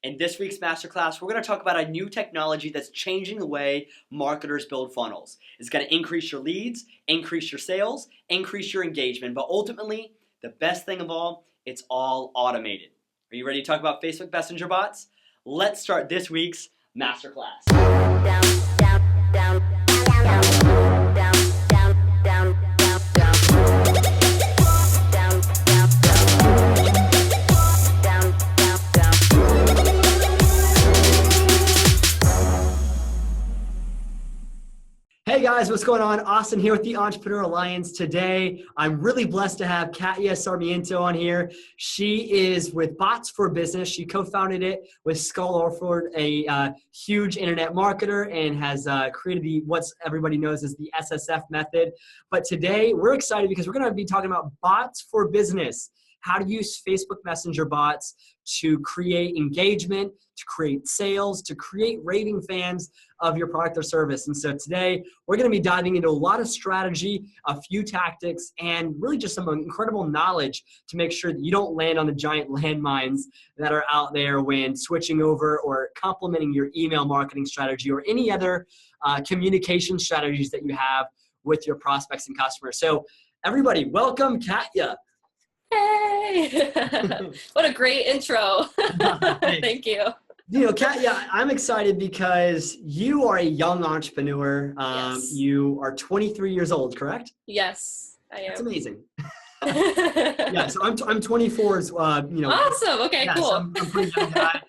In this week's masterclass, we're going to talk about a new technology that's changing the way marketers build funnels. It's going to increase your leads, increase your sales, increase your engagement, but ultimately, the best thing of all, it's all automated. Are you ready to talk about Facebook Messenger bots? Let's start this week's masterclass. Hey guys, what's going on? Austin here with the Entrepreneur Alliance. Today, I'm really blessed to have Katya Sarmiento on here. She is with Bots for Business. She co-founded it with Skull Orford, a huge internet marketer, and has created what everybody knows as the SSF method. But today, we're excited because we're going to be talking about Bots for Business. How to use Facebook Messenger bots to create engagement, to create sales, to create raving fans of your product or service. And so today, we're going to be diving into a lot of strategy, a few tactics, and really just some incredible knowledge to make sure that you don't land on the giant landmines that are out there when switching over or complementing your email marketing strategy or any other communication strategies that you have with your prospects and customers. So everybody, welcome Katya. Hey! What a great intro. Thank you. You know, Katya, I'm excited because you are a young entrepreneur. Yes. You are 23 years old, correct? Yes, I am. That's amazing. Yeah, so I'm 24 as Awesome. Okay, yeah, cool. so I'm pretty young guy.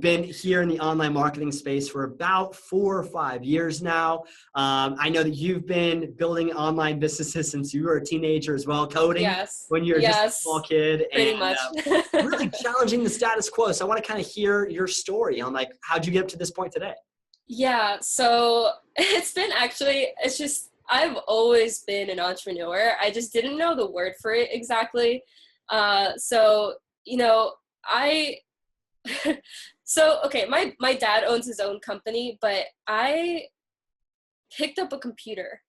Been here in the online marketing space for about 4 or 5 years now. I know that you've been building online businesses since you were a teenager as well, coding Yes. when you were just a small kid. Pretty much. Really challenging the status quo. So I want to kind of hear your story on like, how'd you get up to this point today? Yeah, so it's just, I've always been an entrepreneur. I just didn't know the word for it exactly. Okay, my dad owns his own company, but I picked up a computer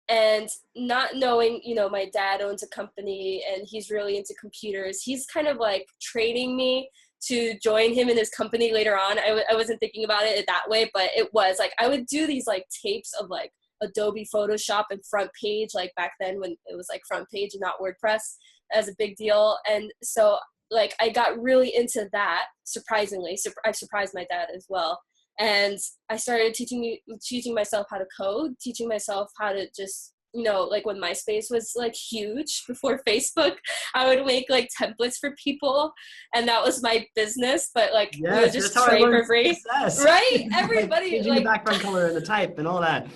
and not knowing, my dad owns a company and he's really into computers. He's kind of like training me to join him in his company later on. I wasn't thinking about it that way, but it was like, I would do these like tapes of like Adobe Photoshop and Front Page, like back then when it was like Front Page and not WordPress as a big deal. And so like I got really into that, surprisingly. I surprised my dad as well. And I started teaching myself how to code, teaching myself how to just, like when MySpace was like huge before Facebook, I would make like templates for people. And that was my business, but like we would just trade for free. Right? Everybody like the background color and the type and all that.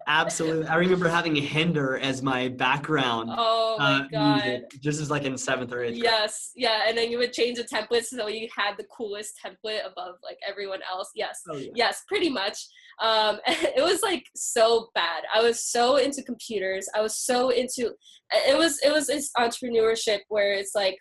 Absolutely. I remember having a Hinder as my background. Oh my God. Music, just as like in 7th or 8th grade. Yes. Yeah. And then you would change the templates so you had the coolest template above like everyone else. Yes. Oh, yeah. Yes, pretty much. It was like so bad. I was so into computers. I was so into, it was this entrepreneurship where it's like,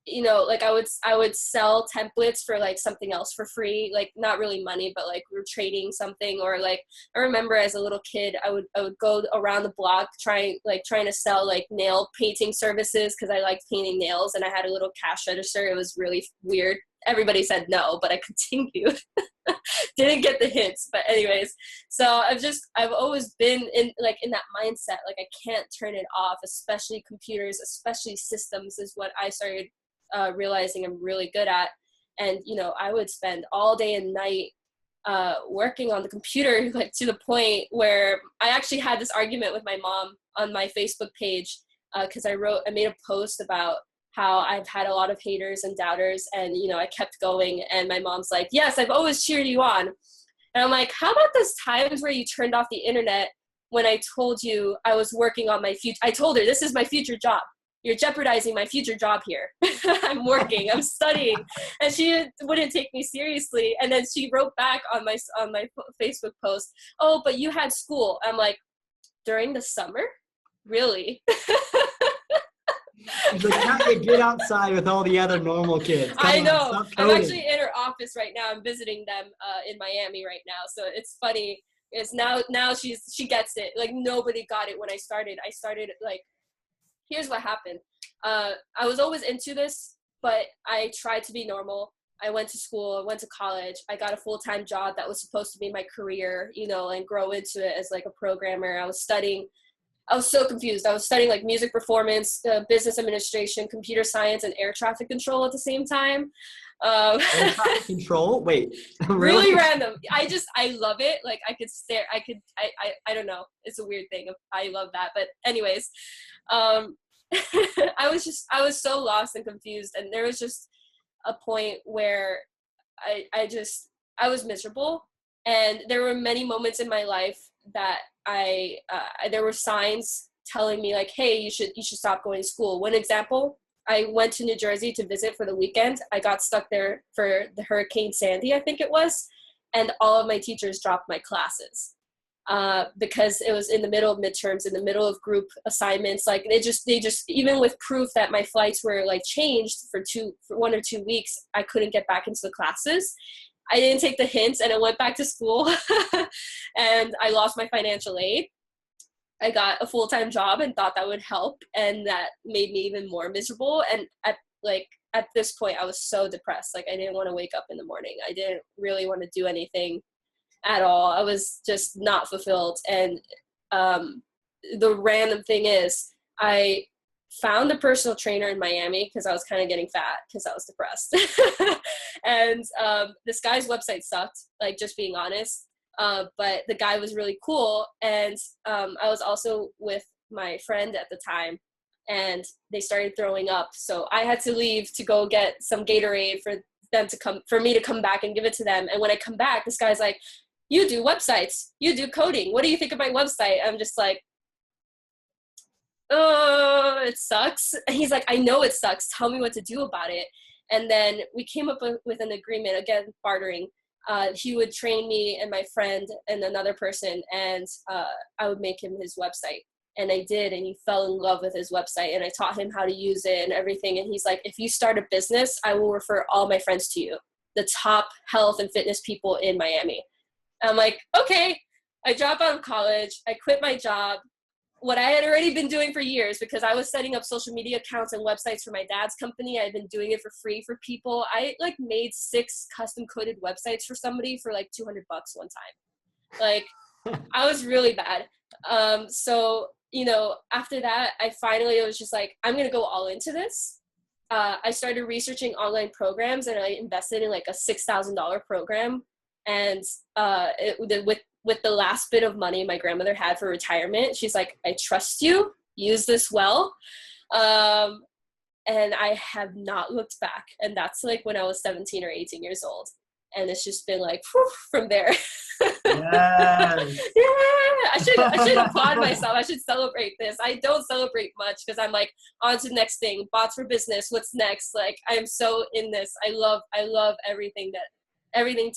like I would sell templates for like something else for free, like not really money, but like we're trading something. Or like I remember as a little kid, I would go around the block trying to sell like nail painting services because I liked painting nails and I had a little cash register. It was really weird. Everybody said no, but I continued. Didn't get the hints, but anyways, so I've always been in that mindset, like I can't turn it off, especially computers, especially systems is what I started realizing I'm really good at. And I would spend all day and night working on the computer, like to the point where I actually had this argument with my mom on my Facebook page because I made a post about how I've had a lot of haters and doubters, and I kept going, and my mom's like, yes, I've always cheered you on. And I'm like, how about those times where you turned off the internet when I told you I was working on my future? I told her, this is my future job. You're jeopardizing my future job here. I'm working, I'm studying. And she wouldn't take me seriously. And then she wrote back on my Facebook post, oh, but you had school. I'm like, during the summer? Really? Like, Katya, get outside with all the other normal kids. I know. I'm actually in her office right now. I'm visiting them in Miami right now. So it's funny. It's now she gets it. Like nobody got it when I started. Like, here's what happened. I was always into this, but I tried to be normal. I went to school, I went to college, I got a full-time job that was supposed to be my career, you know, and grow into it as like a programmer. I was so confused. I was studying like music performance, business administration, computer science, and air traffic control at the same time. Air traffic control? Wait, really? Really random. I love it. Like I don't know. It's a weird thing. I love that. But anyways, I was so lost and confused. And there was just a point where I was miserable. And there were many moments in my life that there were signs telling me like, hey, you should stop going to school. One example, I went to New Jersey to visit for the weekend. I got stuck there for the Hurricane Sandy, I think it was. And all of my teachers dropped my classes because it was in the middle of midterms, in the middle of group assignments. Like they just, even with proof that my flights were like changed for 1 or 2 weeks, I couldn't get back into the classes. I didn't take the hints and I went back to school and I lost my financial aid. I got a full-time job and thought that would help, and that made me even more miserable. And at this point, I was so depressed. Like I didn't want to wake up in the morning. I didn't really want to do anything at all. I was just not fulfilled. And the random thing is, I found a personal trainer in Miami because I was kind of getting fat because I was depressed. And this guy's website sucked, like just being honest. But the guy was really cool. And I was also with my friend at the time, and they started throwing up. So I had to leave to go get some Gatorade for me to come back and give it to them. And when I come back, this guy's like, you do websites, you do coding. What do you think of my website? I'm just like, oh, it sucks. And he's like, I know it sucks. Tell me what to do about it. And then we came up with an agreement, again, bartering. He would train me and my friend and another person, and I would make him his website. And I did, and he fell in love with his website, and I taught him how to use it and everything. And he's like, if you start a business, I will refer all my friends to you, the top health and fitness people in Miami. I'm like, okay. I dropped out of college. I quit my job, what I had already been doing for years, because I was setting up social media accounts and websites for my dad's company. I had been doing it for free for people. I like made 6 custom coded websites for somebody for like $200 one time. Like I was really bad. So, you know, after that, it was just like, I'm going to go all into this. I started researching online programs, and I invested in like a $6,000 program. And with the last bit of money my grandmother had for retirement, she's like, I trust you, use this well. And I have not looked back. And that's like when I was 17 or 18 years old. And it's just been like, whew, from there. Yes. Yeah, I should applaud myself. I should celebrate this. I don't celebrate much because I'm like, on to the next thing, bots for business. What's next? Like, I'm so in this. I love everything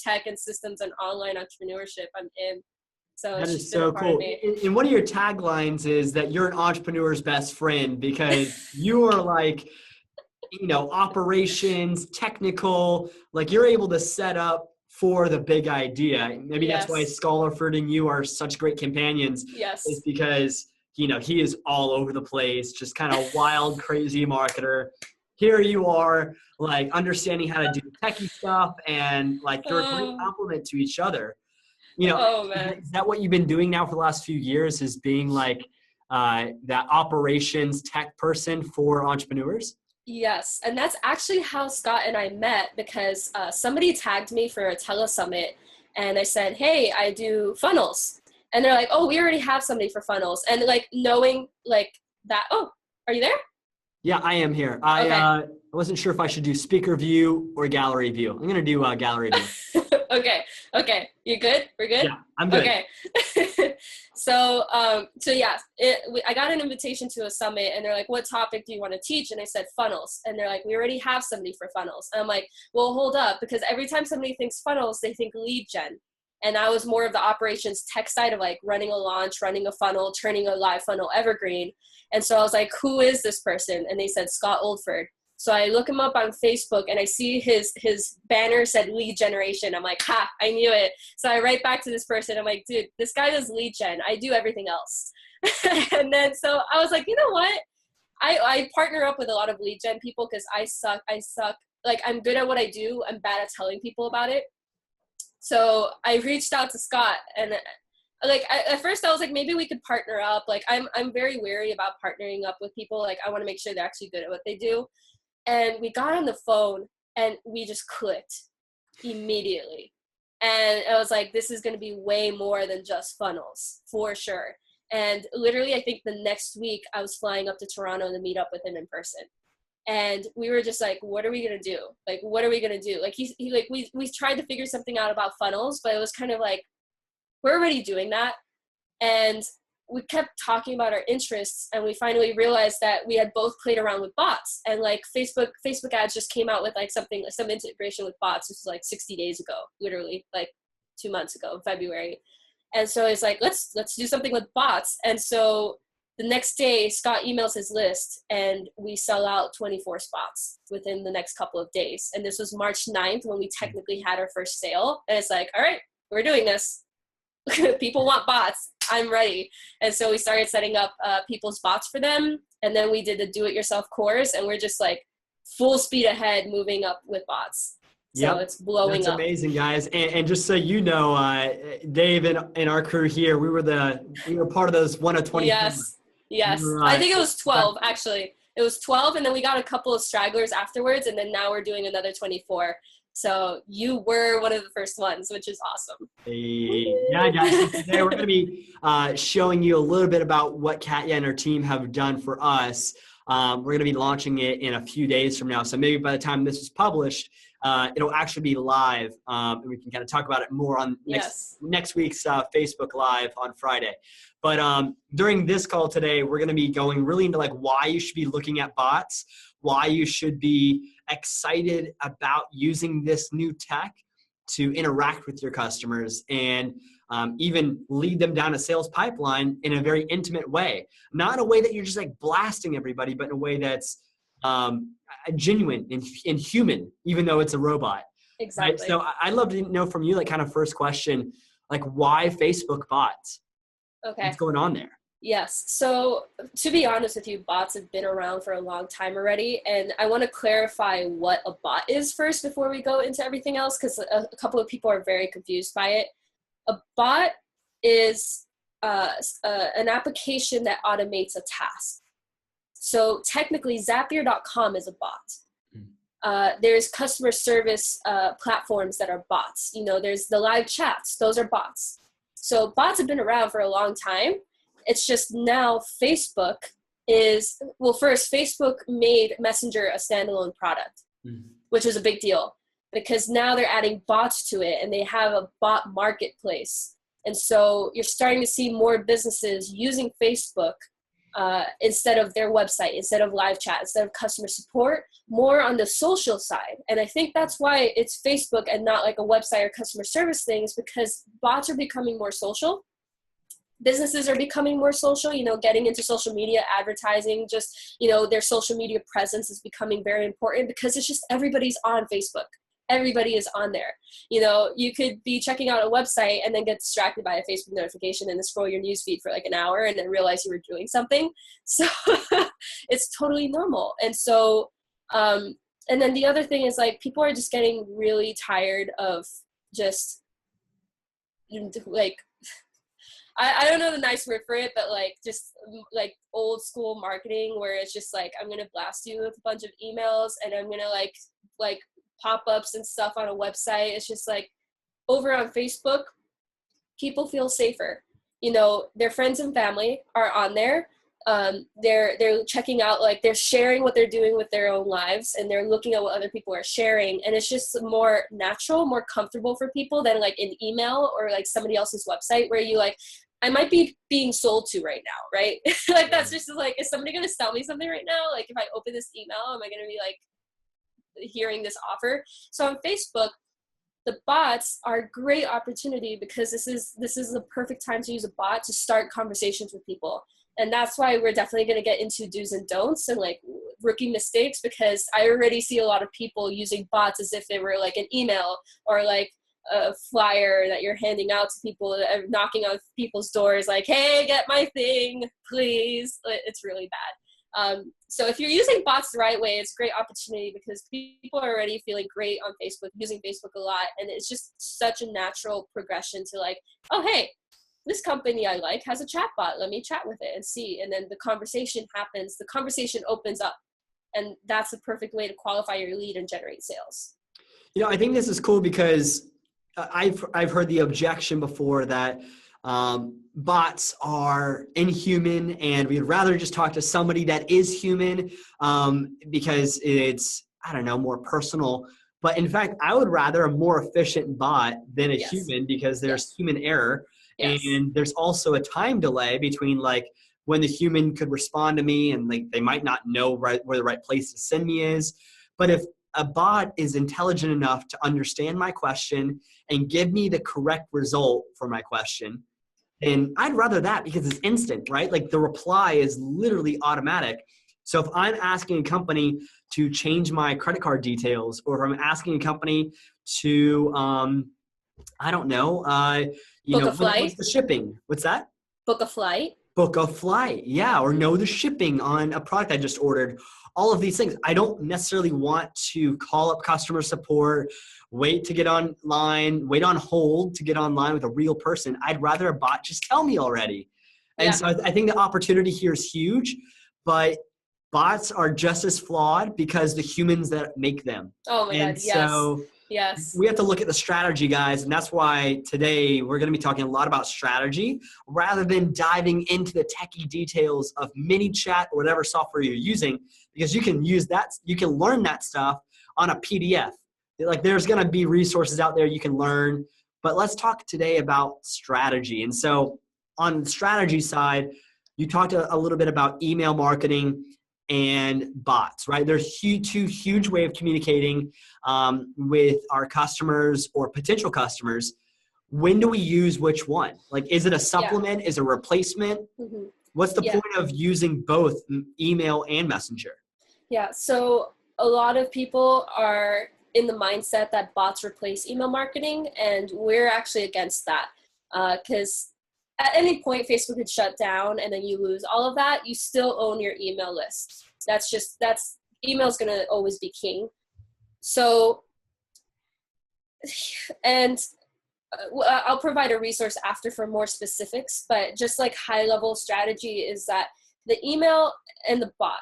tech and systems and online entrepreneurship I'm in. So That it's is just been so a part cool. of me. And one of your taglines is that you're an entrepreneur's best friend, because you are like, you know, operations, technical, like you're able to set up for the big idea. Maybe that's why Yes. Scholarford and you are such great companions, Yes. is because, you know, he is all over the place, just kind of wild, crazy marketer. Here you are, like understanding how to do techie stuff, and like you're a great compliment to each other. You know, Oh man. is that what you've been doing now for the last few years, is being like that operations tech person for entrepreneurs? Yes. And that's actually how Scott and I met, because somebody tagged me for a telesummit, and I said, hey, I do funnels. And they're like, oh, we already have somebody for funnels. And like knowing like that, oh, are you there? Yeah, I am here. Okay. I wasn't sure if I should do speaker view or gallery view. I'm going to do gallery view. Okay. You good? We're good? Yeah, I'm good. Okay. So yeah, I got an invitation to a summit, and they're like, what topic do you want to teach? And I said funnels. And they're like, we already have somebody for funnels. And I'm like, well, hold up, because every time somebody thinks funnels, they think lead gen. And I was more of the operations tech side of like running a launch, running a funnel, turning a live funnel evergreen. And so I was like, who is this person? And they said, Scott Oldford. So I look him up on Facebook, and I see his banner said lead generation. I'm like, ha, I knew it. So I write back to this person. I'm like, dude, this guy does lead gen. I do everything else. And then so I was like, you know what? I partner up with a lot of lead gen people because I suck like, I'm good at what I do. I'm bad at telling people about it. So I reached out to Scott, and like, at first I was like, maybe we could partner up. Like, I'm very wary about partnering up with people. Like, I want to make sure they're actually good at what they do. And we got on the phone and we just clicked immediately. And I was like, this is going to be way more than just funnels, for sure. And literally, I think the next week I was flying up to Toronto to meet up with him in person. And we were just like, what are we going to do? Like, what are we going to do? Like, he like, we tried to figure something out about funnels, but it was kind of like, we're already doing that. And we kept talking about our interests, and we finally realized that we had both played around with bots. And like, Facebook ads just came out with like some integration with bots. This was like 60 days ago, literally like 2 months ago in February. And so it's like, let's do something with bots. And so the next day, Scott emails his list, and we sell out 24 spots within the next couple of days. And this was March 9th when we technically had our first sale. And it's like, all right, we're doing this. People want bots. I'm ready. And so we started setting up people's bots for them. And then we did the do-it-yourself course, and we're just like full speed ahead moving up with bots. So it's blowing up. That's amazing, guys. And just so you know, Dave and our crew here, we were part of those 1 of 20. Yes. I think it was 12, actually. It was 12, and then we got a couple of stragglers afterwards, and then now we're doing another 24. So you were one of the first ones, which is awesome. Yeah, guys. So today we're going to be showing you a little bit about what Katya and her team have done for us. We're going to be launching it in a few days from now. So maybe by the time this is published, it'll actually be live, and we can kind of talk about it more on next week's Facebook Live on Friday. But during this call today, we're going to be going really into like why you should be looking at bots, why you should be excited about using this new tech to interact with your customers and even lead them down a sales pipeline in a very intimate way. Not in a way that you're just like blasting everybody, but in a way that's genuine and human, even though it's a robot. Exactly. Right? So I'd love to know from you, like, kind of first question, like, why Facebook bots? Okay. What's going on there? Yes. So to be honest with you, bots have been around for a long time already. And I want to clarify what a bot is first before we go into everything else, because a couple of people are very confused by it. A bot is an application that automates a task. So technically, Zapier.com is a bot. There's customer service platforms that are bots. You know, there's the live chats. Those are bots. So bots have been around for a long time. It's just now Facebook first Facebook made Messenger a standalone product, which was a big deal because now they're adding bots to it and they have a bot marketplace. And so you're starting to see more businesses using Facebook instead of their website, instead of live chat, instead of customer support, more on the social side. And I think that's why it's Facebook and not like a website or customer service thing, is because bots are becoming more social. Businesses are becoming more social, you know, getting into social media, advertising, just, you know, their social media presence is becoming very important because it's just everybody's on Facebook. Everybody is on there. You know, you could be checking out a website and then get distracted by a Facebook notification and then scroll your newsfeed for like an hour and then realize you were doing something. So it's totally normal. And so, and then the other thing is like, people are just getting really tired of just like, I don't know the nice word for it, but like just like old school marketing where it's just like, I'm going to blast you with a bunch of emails and I'm going to like pop-ups and stuff on a website. It's just like over on Facebook, people feel safer. You know, their friends and family are on there. They're checking out, like they're sharing what they're doing with their own lives and they're looking at what other people are sharing. And it's just more natural, more comfortable for people than like an email or like somebody else's website where you like, I might be being sold to right now, right? Like that's just like, is somebody going to sell me something right now? Like if I open this email, am I going to be like hearing this offer? So on Facebook, the bots are a great opportunity because this is the perfect time to use a bot to start conversations with people. And that's why we're definitely going to get into do's and don'ts and like rookie mistakes, because I already see a lot of people using bots as if they were like an email or like a flyer that you're handing out to people, knocking on people's doors like, hey, get my thing, please. It's really So if you're using bots the right way, it's a great opportunity because people are already feeling great on Facebook, using Facebook a lot. And it's just such a natural progression to like, oh, hey, this company I like has a chat bot. Let me chat with it and see. And then the conversation happens. The conversation opens up. And that's the perfect way to qualify your lead and generate sales. You know, I think this is cool because I've heard the objection before that bots are inhuman and we'd rather just talk to somebody that is human because it's, I don't know, more personal. But in fact, I would rather a more efficient bot than a human because there's human error. And there's also a time delay between like when the human could respond to me and like they might not know where the right place to send me is. But if a bot is intelligent enough to understand my question and give me the correct result for my question, then I'd rather that because it's instant, right? Like the reply is literally automatic. So if I'm asking a company to change my credit card details, or if I'm asking a company to, I don't know, book a flight. What's the shipping? What's that? Book a flight. Book a flight, yeah, or know the shipping on a product I just ordered. All of these things. I don't necessarily want to call up customer support, wait to get online, wait on hold to get online with a real person. I'd rather a bot just tell me already. And so I think the opportunity here is huge, but bots are just as flawed because the humans that make them. Oh my God, yes. So yes. We have to look at the strategy, guys. And that's why today we're going to be talking a lot about strategy rather than diving into the techie details of ManyChat or whatever software you're using, because you can use that. You can learn that stuff on a PDF. Like there's going to be resources out there you can learn, but let's talk today about strategy. And so on the strategy side, you talked a little bit about email marketing and bots, right? There's two huge way of communicating with our customers or potential customers. When do we use which one? Like, is it a supplement? Is it a replacement? Mm-hmm. What's the point of using both email and messenger? Yeah, so a lot of people are in the mindset that bots replace email marketing, and we're actually against that because at any point, Facebook could shut down and then you lose all of that. You still own your email list. Email is going to always be king. So, and I'll provide a resource after for more specifics, but just like high level strategy is that the email and the bot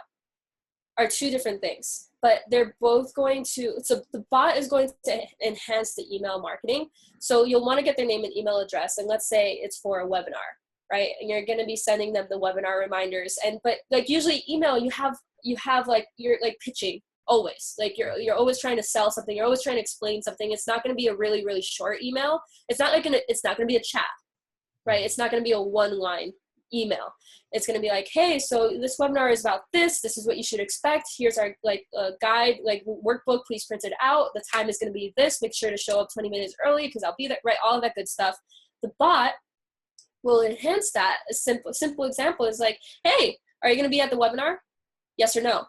are two different things, but they're both going to, so the bot is going to enhance the email marketing. So you'll want to get their name and email address. And let's say it's for a webinar, right? And you're going to be sending them the webinar reminders. But like usually email, you have like, you're like pitching always, like you're always trying to sell something. You're always trying to explain something. It's not going to be a really, really short email. It's not going to be a chat, right? It's not going to be a one-line email. It's going to be like, hey, so this webinar is about this. This is what you should expect. Here's our guide, workbook. Please print it out. The time is going to be this. Make sure to show up 20 minutes early because I'll be there. Right, all of that good stuff. The bot will enhance that. A simple example is like, hey, are you going to be at the webinar? Yes or no?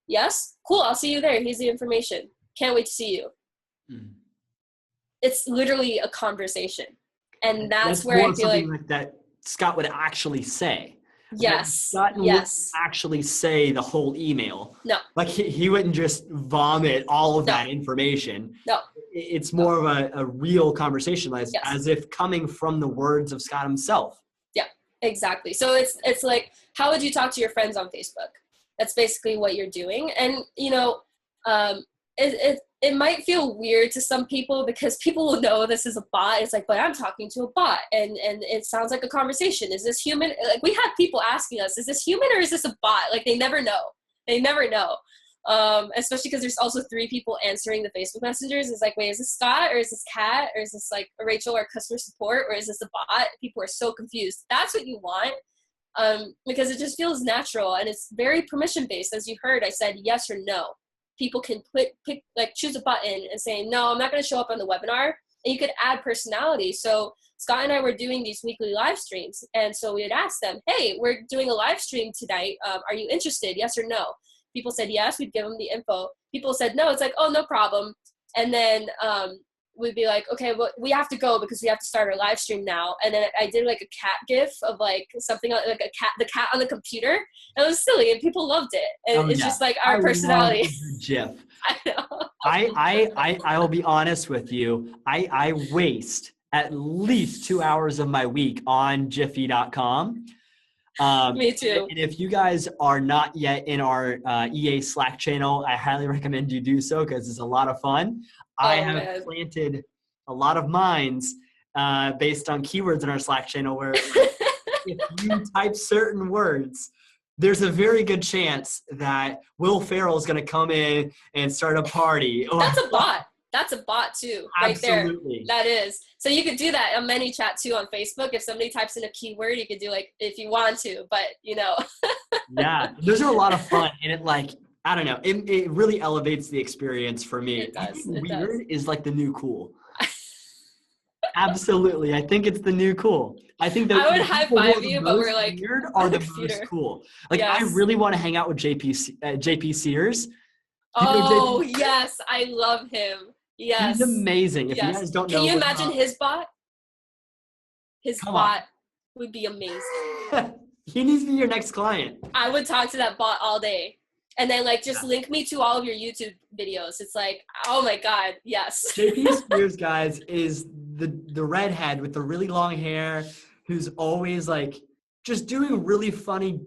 Yes. Cool. I'll see you there. Here's the information. Can't wait to see you. It's literally a conversation, and that's where I feel like that Scott would actually say. Yes. Scott wouldn't actually say the whole email. No. Like he wouldn't just vomit all of that information. No. It's more of a real conversation, as if coming from the words of Scott himself. Yeah, exactly. So it's like, how would you talk to your friends on Facebook? That's basically what you're doing. And, it might feel weird to some people because people will know this is a bot. It's like, but I'm talking to a bot and it sounds like a conversation. Is this human? Like we have people asking us, is this human or is this a bot? Like they never know. Especially because there's also 3 people answering the Facebook messengers. It's like, wait, is this Scott or is this Kat or is this like Rachel or customer support or is this a bot? People are so confused. That's what you want. Because it just feels natural and it's very permission based. As you heard, I said yes or no. People can choose a button and say, no, I'm not going to show up on the webinar. And you could add personality. So Scott and I were doing these weekly live streams. And so we would ask them, hey, we're doing a live stream tonight. Are you interested? Yes or no? People said yes. We'd give them the info. People said no. It's like, oh, no problem. And then we'd be like, okay, well, we have to go because we have to start our live stream now. And then I did like a cat gif of like something like the cat on the computer. And it was silly and people loved it. And it's just like our personality. GIF. I know. I will be honest with you. I waste at least 2 hours of my week on Jiffy.com. Me too. And if you guys are not yet in our EA Slack channel, I highly recommend you do so because it's a lot of fun. I have planted a lot of mines based on keywords in our Slack channel where if you type certain words, there's a very good chance that Will Ferrell is going to come in and start a party. That's a bot. That's a bot too, right? Absolutely. There. That is. So you could do that on ManyChat too on Facebook. If somebody types in a keyword, you could do like, if you want to, but you know. Yeah, those are a lot of fun. And it like, I don't know, it really elevates the experience for me. It does. Weird is like the new cool. Absolutely. I think it's the new cool. I think that I would high five you, but we're like weird are the most cool. Like I really want to hang out with JP Sears. Oh, yes. I love him. Yes. He's amazing. If you guys don't know. Can you imagine his bot? His bot would be amazing. He needs to be your next client. I would talk to that bot all day. And then like just link me to all of your YouTube videos. It's like, oh my God, yes. JP Spears, guys, is the redhead with the really long hair who's always like just doing really funny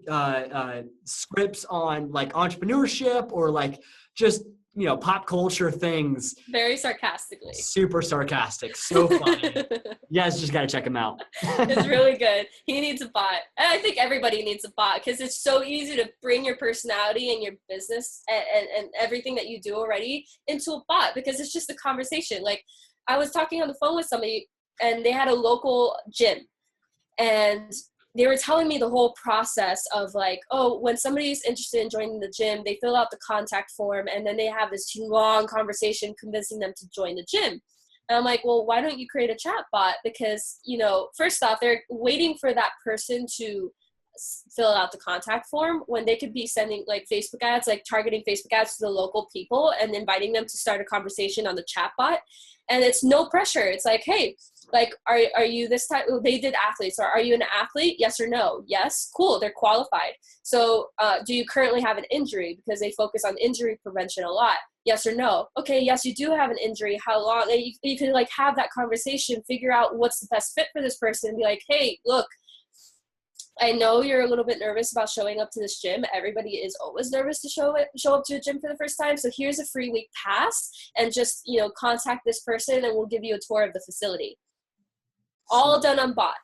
scripts on like entrepreneurship or like just, you know, pop culture things. Very sarcastically. Super sarcastic. So funny. You guys just got to check him out. It's really good. He needs a bot. And I think everybody needs a bot because it's so easy to bring your personality and your business and everything that you do already into a bot because it's just a conversation. Like I was talking on the phone with somebody and they had a local gym and they were telling me the whole process of like, oh, when somebody's interested in joining the gym, they fill out the contact form and then they have this long conversation convincing them to join the gym. And I'm like, well, why don't you create a chat bot? Because, you know, first off, they're waiting for that person to fill out the contact form when they could be sending like Facebook ads, like targeting Facebook ads to the local people and inviting them to start a conversation on the chat bot. And it's no pressure. It's like, hey, like, are you this type? They did athletes. Or are you an athlete? Yes or no? Yes. Cool. They're qualified. So do you currently have an injury? Because they focus on injury prevention a lot. Yes or no? Okay. Yes, you do have an injury. How long? And you can like have that conversation, figure out what's the best fit for this person and be like, hey, look, I know you're a little bit nervous about showing up to this gym. Everybody is always nervous to show up to a gym for the first time. So here's a free week pass and just, you know, contact this person and we'll give you a tour of the facility. All done on bot.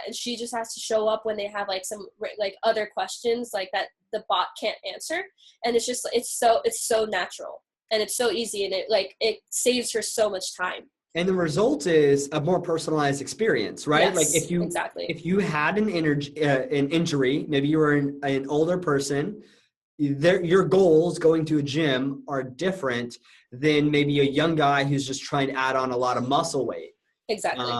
And she just has to show up when they have like some like other questions like that the bot can't answer. And it's just, it's so natural and it's so easy and it saves her so much time. And the result is a more personalized experience, right? Yes, like if you had an injury, maybe you were an older person, your goals going to a gym are different than maybe a young guy who's just trying to add on a lot of muscle weight. Exactly.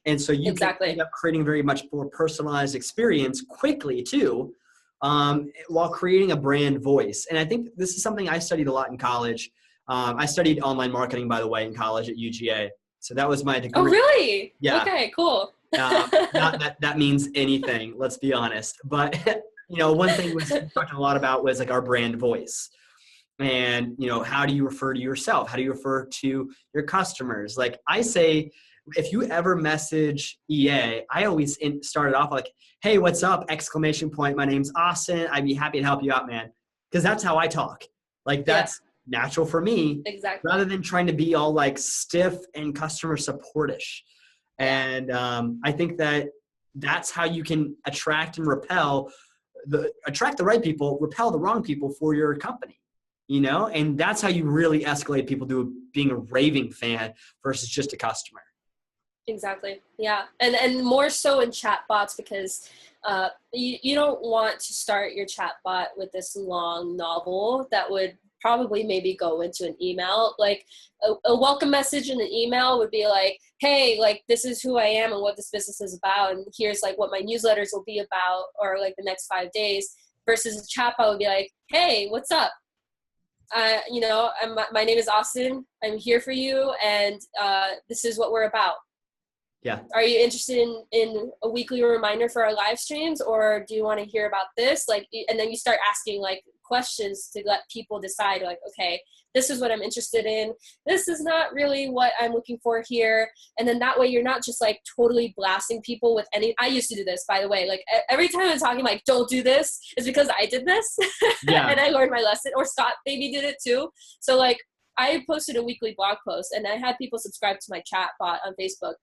And so you can end up creating very much more personalized experience quickly too, while creating a brand voice. And I think this is something I studied a lot in college. I studied online marketing, by the way, in college at UGA. So that was my degree. Oh, really? Yeah. Okay, cool. Not that means anything, let's be honest. But, you know, one thing we talked a lot about was like our brand voice. And, you know, how do you refer to yourself? How do you refer to your customers? Like I say, if you ever message EA, I always start it off like, hey, what's up? ! My name's Austin. I'd be happy to help you out, man. Because that's how I talk. Like that's natural for me. Exactly. Rather than trying to be all like stiff and customer supportish. And I think that's how you can attract and attract the right people, repel the wrong people for your company. You know, and that's how you really escalate people to being a raving fan versus just a customer. Exactly. Yeah. And more so in chat bots because you don't want to start your chat bot with this long novel that would probably maybe go into an email. Like a welcome message in an email would be like, hey, like this is who I am and what this business is about. And here's like what my newsletters will be about or like the next 5 days versus a chat bot would be like, hey, what's up? my name is Austin. I'm here for you, and this is what we're about. Yeah. Are you interested in a weekly reminder for our live streams, or do you want to hear about this? Like, and then you start asking like questions to let people decide, like, okay, this is what I'm interested in. This is not really what I'm looking for here. And then that way you're not just like totally blasting people with I used to do this, by the way. Like every time I'm talking like, don't do this, is because I did this. Yeah. And I learned my lesson, or Scott maybe did it too. So like I posted a weekly blog post, and I had people subscribe to my chat bot on Facebook.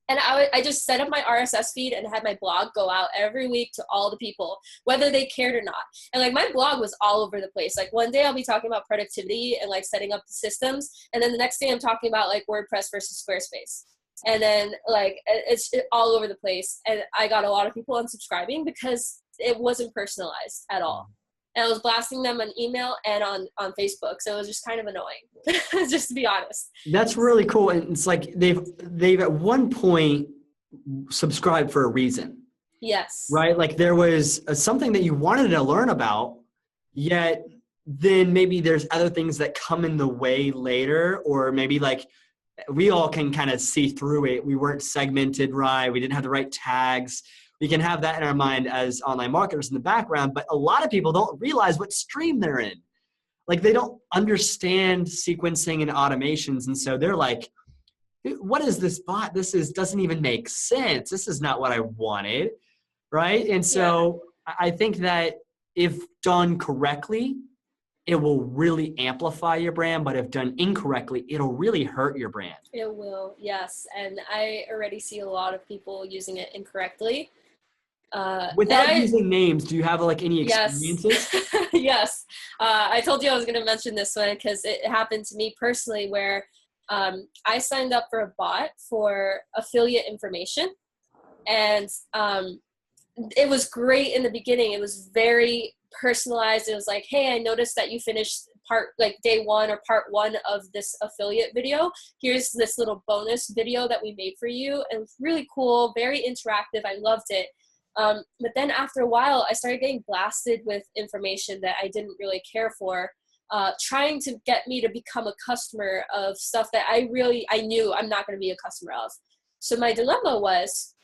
And I just set up my RSS feed and had my blog go out every week to all the people, whether they cared or not. And like my blog was all over the place. Like one day I'll be talking about productivity and like setting up the systems. And then the next day I'm talking about like WordPress versus Squarespace. And then like it's all over the place. And I got a lot of people unsubscribing because it wasn't personalized at all. And I was blasting them on email and on Facebook. So it was just kind of annoying, just to be honest. That's really cool. And it's like they've at one point subscribed for a reason. Yes. Right? Like there was something that you wanted to learn about, yet then maybe there's other things that come in the way later, or maybe like we all can kind of see through it. We weren't segmented right. We didn't have the right tags. We can have that in our mind as online marketers in the background, but a lot of people don't realize what stream they're in. Like they don't understand sequencing and automations. And so they're like, what is this bot? Doesn't even make sense. This is not what I wanted. Right. And so I think that if done correctly, it will really amplify your brand, but if done incorrectly, it'll really hurt your brand. It will. Yes. And I already see a lot of people using it incorrectly. Without using names, do you have like any experiences? Yes. Yes. I told you I was going to mention this one because it happened to me personally where I signed up for a bot for affiliate information. And it was great in the beginning. It was very personalized. It was like, hey, I noticed that you finished day one or part one of this affiliate video. Here's this little bonus video that we made for you. And it was really cool, very interactive. I loved it. But then after a while, I started getting blasted with information that I didn't really care for, trying to get me to become a customer of stuff that I knew I'm not going to be a customer of. So my dilemma was,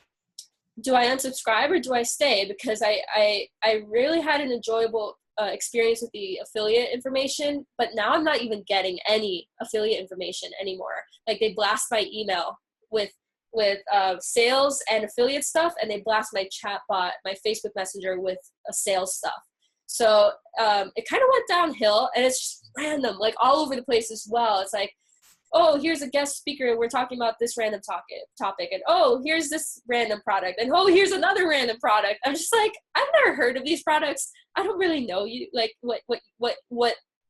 do I unsubscribe or do I stay? Because I really had an enjoyable experience with the affiliate information, but now I'm not even getting any affiliate information anymore. Like they blast my email with sales and affiliate stuff, and they blast my chat bot, my Facebook Messenger with sales stuff. So it kind of went downhill, and it's just random, like all over the place as well. It's like, oh, here's a guest speaker. We're talking about this random topic. And oh, here's this random product. And oh, here's another random product. I'm just like, I've never heard of these products. I don't really know you. Like what,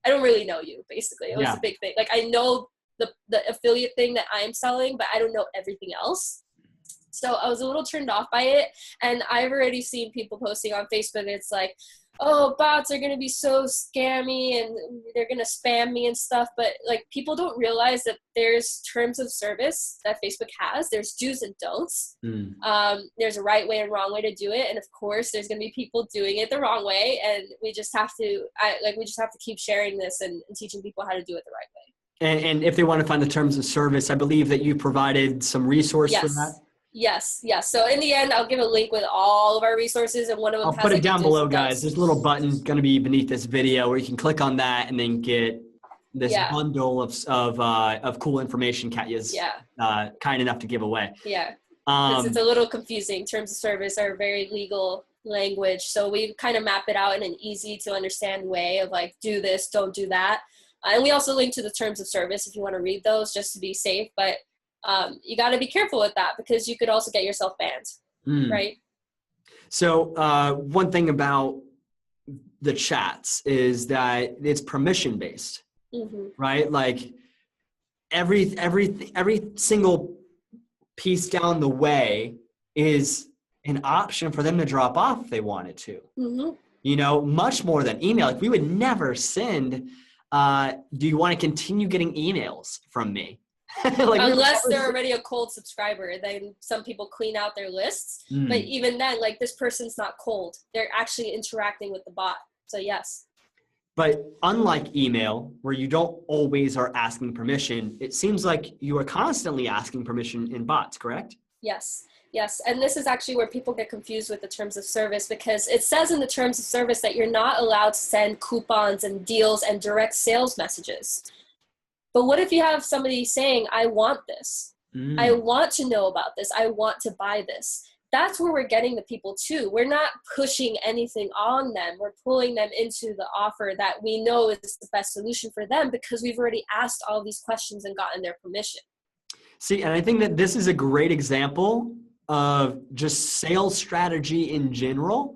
I don't really know you, basically. It was a big thing. Like I know the affiliate thing that I'm selling, but I don't know everything else. So I was a little turned off by it. And I've already seen people posting on Facebook. It's like, oh, bots are going to be so scammy and they're going to spam me and stuff. But like people don't realize that there's terms of service that Facebook has. There's do's and don'ts. There's a right way and wrong way to do it. And of course there's going to be people doing it the wrong way. And we just have to, keep sharing this and teaching people how to do it the right way. And if they want to find the terms of service, I believe that you provided some resource for that. Yes. So in the end, I'll give a link with all of our resources, and one of them I'll put it down below, guys. There's a little button going to be beneath this video where you can click on that and then get this bundle of cool information Katya's kind enough to give away. Yeah, because it's a little confusing. Terms of service are very legal language, so we kind of map it out in an easy to understand way of like, do this, don't do that. And we also link to the terms of service if you want to read those just to be safe. But you got to be careful with that because you could also get yourself banned, right? So one thing about the chats is that it's permission based, right? Like every single piece down the way is an option for them to drop off if they wanted to. You know, much more than email. Like we would never send. Do you want to continue getting emails from me? Like unless they're already a cold subscriber, then some people clean out their lists. But even then, like this person's not cold. They're actually interacting with the bot. So yes. But unlike email, where you don't always are asking permission, it seems like you are constantly asking permission in bots, correct? Yes. Yes. And this is actually where people get confused with the terms of service, because it says in the terms of service that you're not allowed to send coupons and deals and direct sales messages. But what if you have somebody saying, I want this. I want to know about this. I want to buy this. That's where we're getting the people too. We're not pushing anything on them. We're pulling them into the offer that we know is the best solution for them, because we've already asked all these questions and gotten their permission. See, and I think that this is a great example of just sales strategy in general,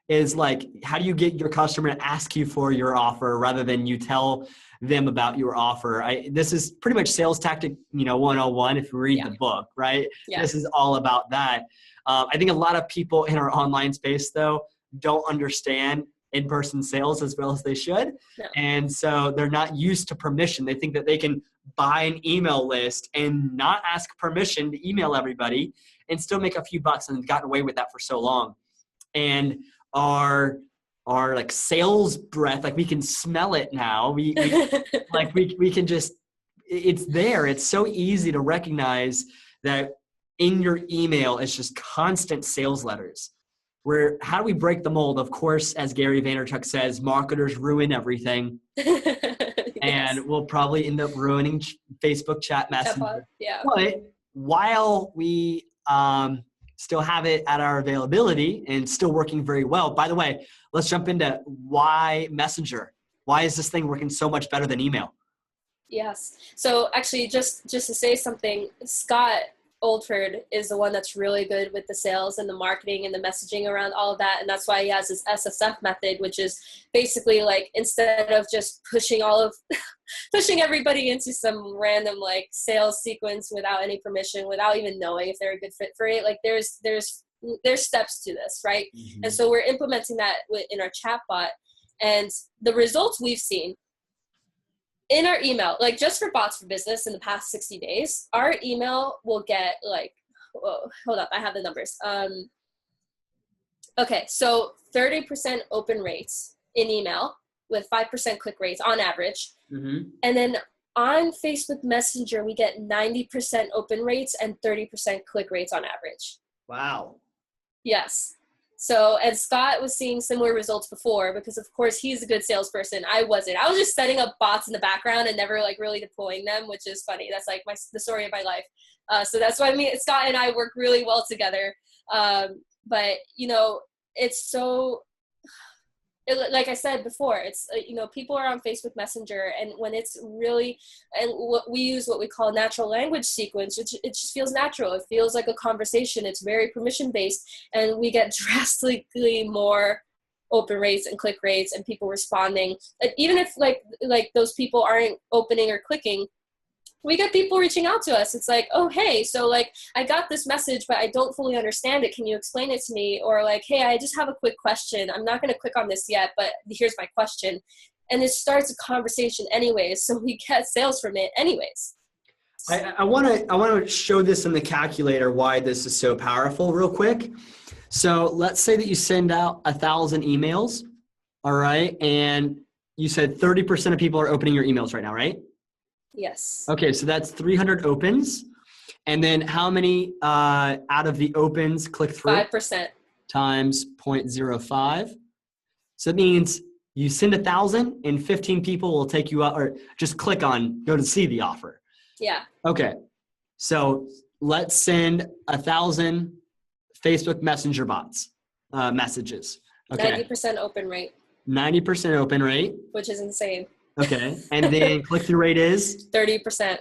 is like, how do you get your customer to ask you for your offer rather than you tell them about your offer? This is pretty much sales tactic, 101 if you read the book, right? Yeah. This is all about that. I think a lot of people in our online space, though, don't understand in-person sales as well as they should. No. And so they're not used to permission. They think that they can buy an email list and not ask permission to email everybody and still make a few bucks, and they've gotten away with that for so long. And our like sales breath, like we can smell it now. We can just, it's there. It's so easy to recognize that in your email, it's just constant sales letters. Where, how do we break the mold? Of course, as Gary Vaynerchuk says, marketers ruin everything. Yes. And we'll probably end up ruining Facebook chat Messenger. Yeah. But while we still have it at our availability and still working very well, by the way, let's jump into why Messenger. Why is this thing working so much better than email? Yes. So actually, just to say something, Scott Oldford is the one that's really good with the sales and the marketing and the messaging around all of that. And that's why he has his SSF method, which is basically like, instead of just pushing everybody into some random like sales sequence without any permission, without even knowing if they're a good fit for it, like there's steps to this, right? Mm-hmm. And so we're implementing that in our chatbot, and the results we've seen in our email, like just for Bots for Business in the past 60 days, our email will get like, hold up, I have the numbers. Okay, so 30% open rates in email with 5% click rates on average. Mm-hmm. And then on Facebook Messenger, we get 90% open rates and 30% click rates on average. Wow. Yes. So, and Scott was seeing similar results before, because of course he's a good salesperson. I wasn't. I was just setting up bots in the background and never like really deploying them, which is funny. That's like the story of my life. So that's why Scott and I work really well together. But it's so, like I said before, it's, people are on Facebook Messenger, and when it's really, and we use what we call natural language sequence, which it just feels natural. It feels like a conversation. It's very permission based, and we get drastically more open rates and click rates and people responding. And even if like those people aren't opening or clicking, we get people reaching out to us. It's like, oh, hey, so like I got this message, but I don't fully understand it. Can you explain it to me? Or like, hey, I just have a quick question. I'm not going to click on this yet, but here's my question. And it starts a conversation anyways. So we get sales from it anyways. I want to show this in the calculator, why this is so powerful real quick. So let's say that you send out 1,000 emails. All right. And you said 30% of people are opening your emails right now, right? Yes. Okay, so that's 300 opens. And then how many out of the opens click through? 5%. Times 0.05. So that means you send 1,000 and 15 people will take you out, or just go to see the offer. Yeah. Okay, so let's send 1,000 Facebook Messenger bots messages. Okay. 90% open rate. 90% open rate. Which is insane. Okay. And then click-through rate is? 30%.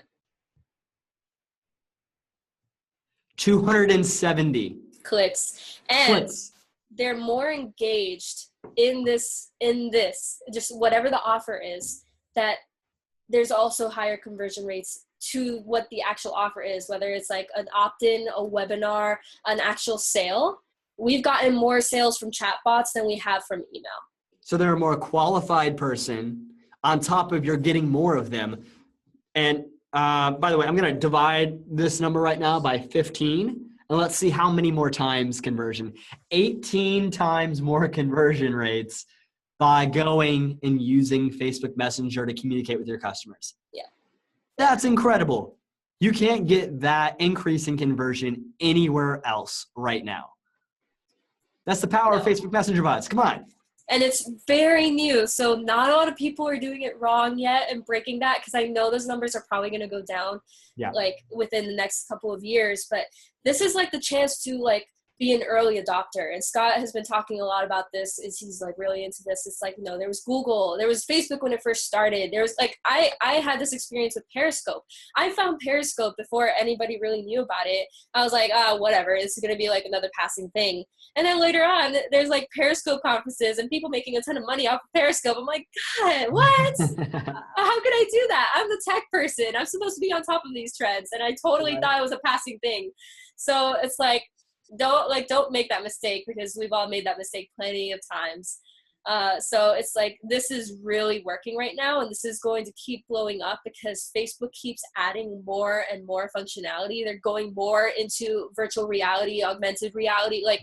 270. Clicks. And they're more engaged in this, just whatever the offer is, that there's also higher conversion rates to what the actual offer is, whether it's like an opt-in, a webinar, an actual sale. We've gotten more sales from chatbots than we have from email. So they're a more qualified person on top of you're getting more of them. And by the way, I'm going to divide this number right now by 15, and let's see how many more times conversion. 18 times more conversion rates by going and using Facebook Messenger to communicate with your customers. Yeah. That's incredible. You can't get that increase in conversion anywhere else right now. That's the power of Facebook Messenger bots. Come on. And it's very new. So not a lot of people are doing it wrong yet and breaking that, because I know those numbers are probably going to go down like within the next couple of years. But this is like the chance to like be an early adopter. And Scott has been talking a lot about this, is he's like really into this. It's like, there was Google, there was Facebook when it first started. There was like, I had this experience with Periscope. I found Periscope before anybody really knew about it. I was like, whatever, it's going to be like another passing thing. And then later on, there's like Periscope conferences and people making a ton of money off of Periscope. I'm like, God, what? How could I do that? I'm the tech person. I'm supposed to be on top of these trends. And I totally thought it was a passing thing. So it's like, don't make that mistake, because we've all made that mistake plenty of times. So it's like, this is really working right now, and this is going to keep blowing up because Facebook keeps adding more and more functionality. They're going more into virtual reality, augmented reality. Like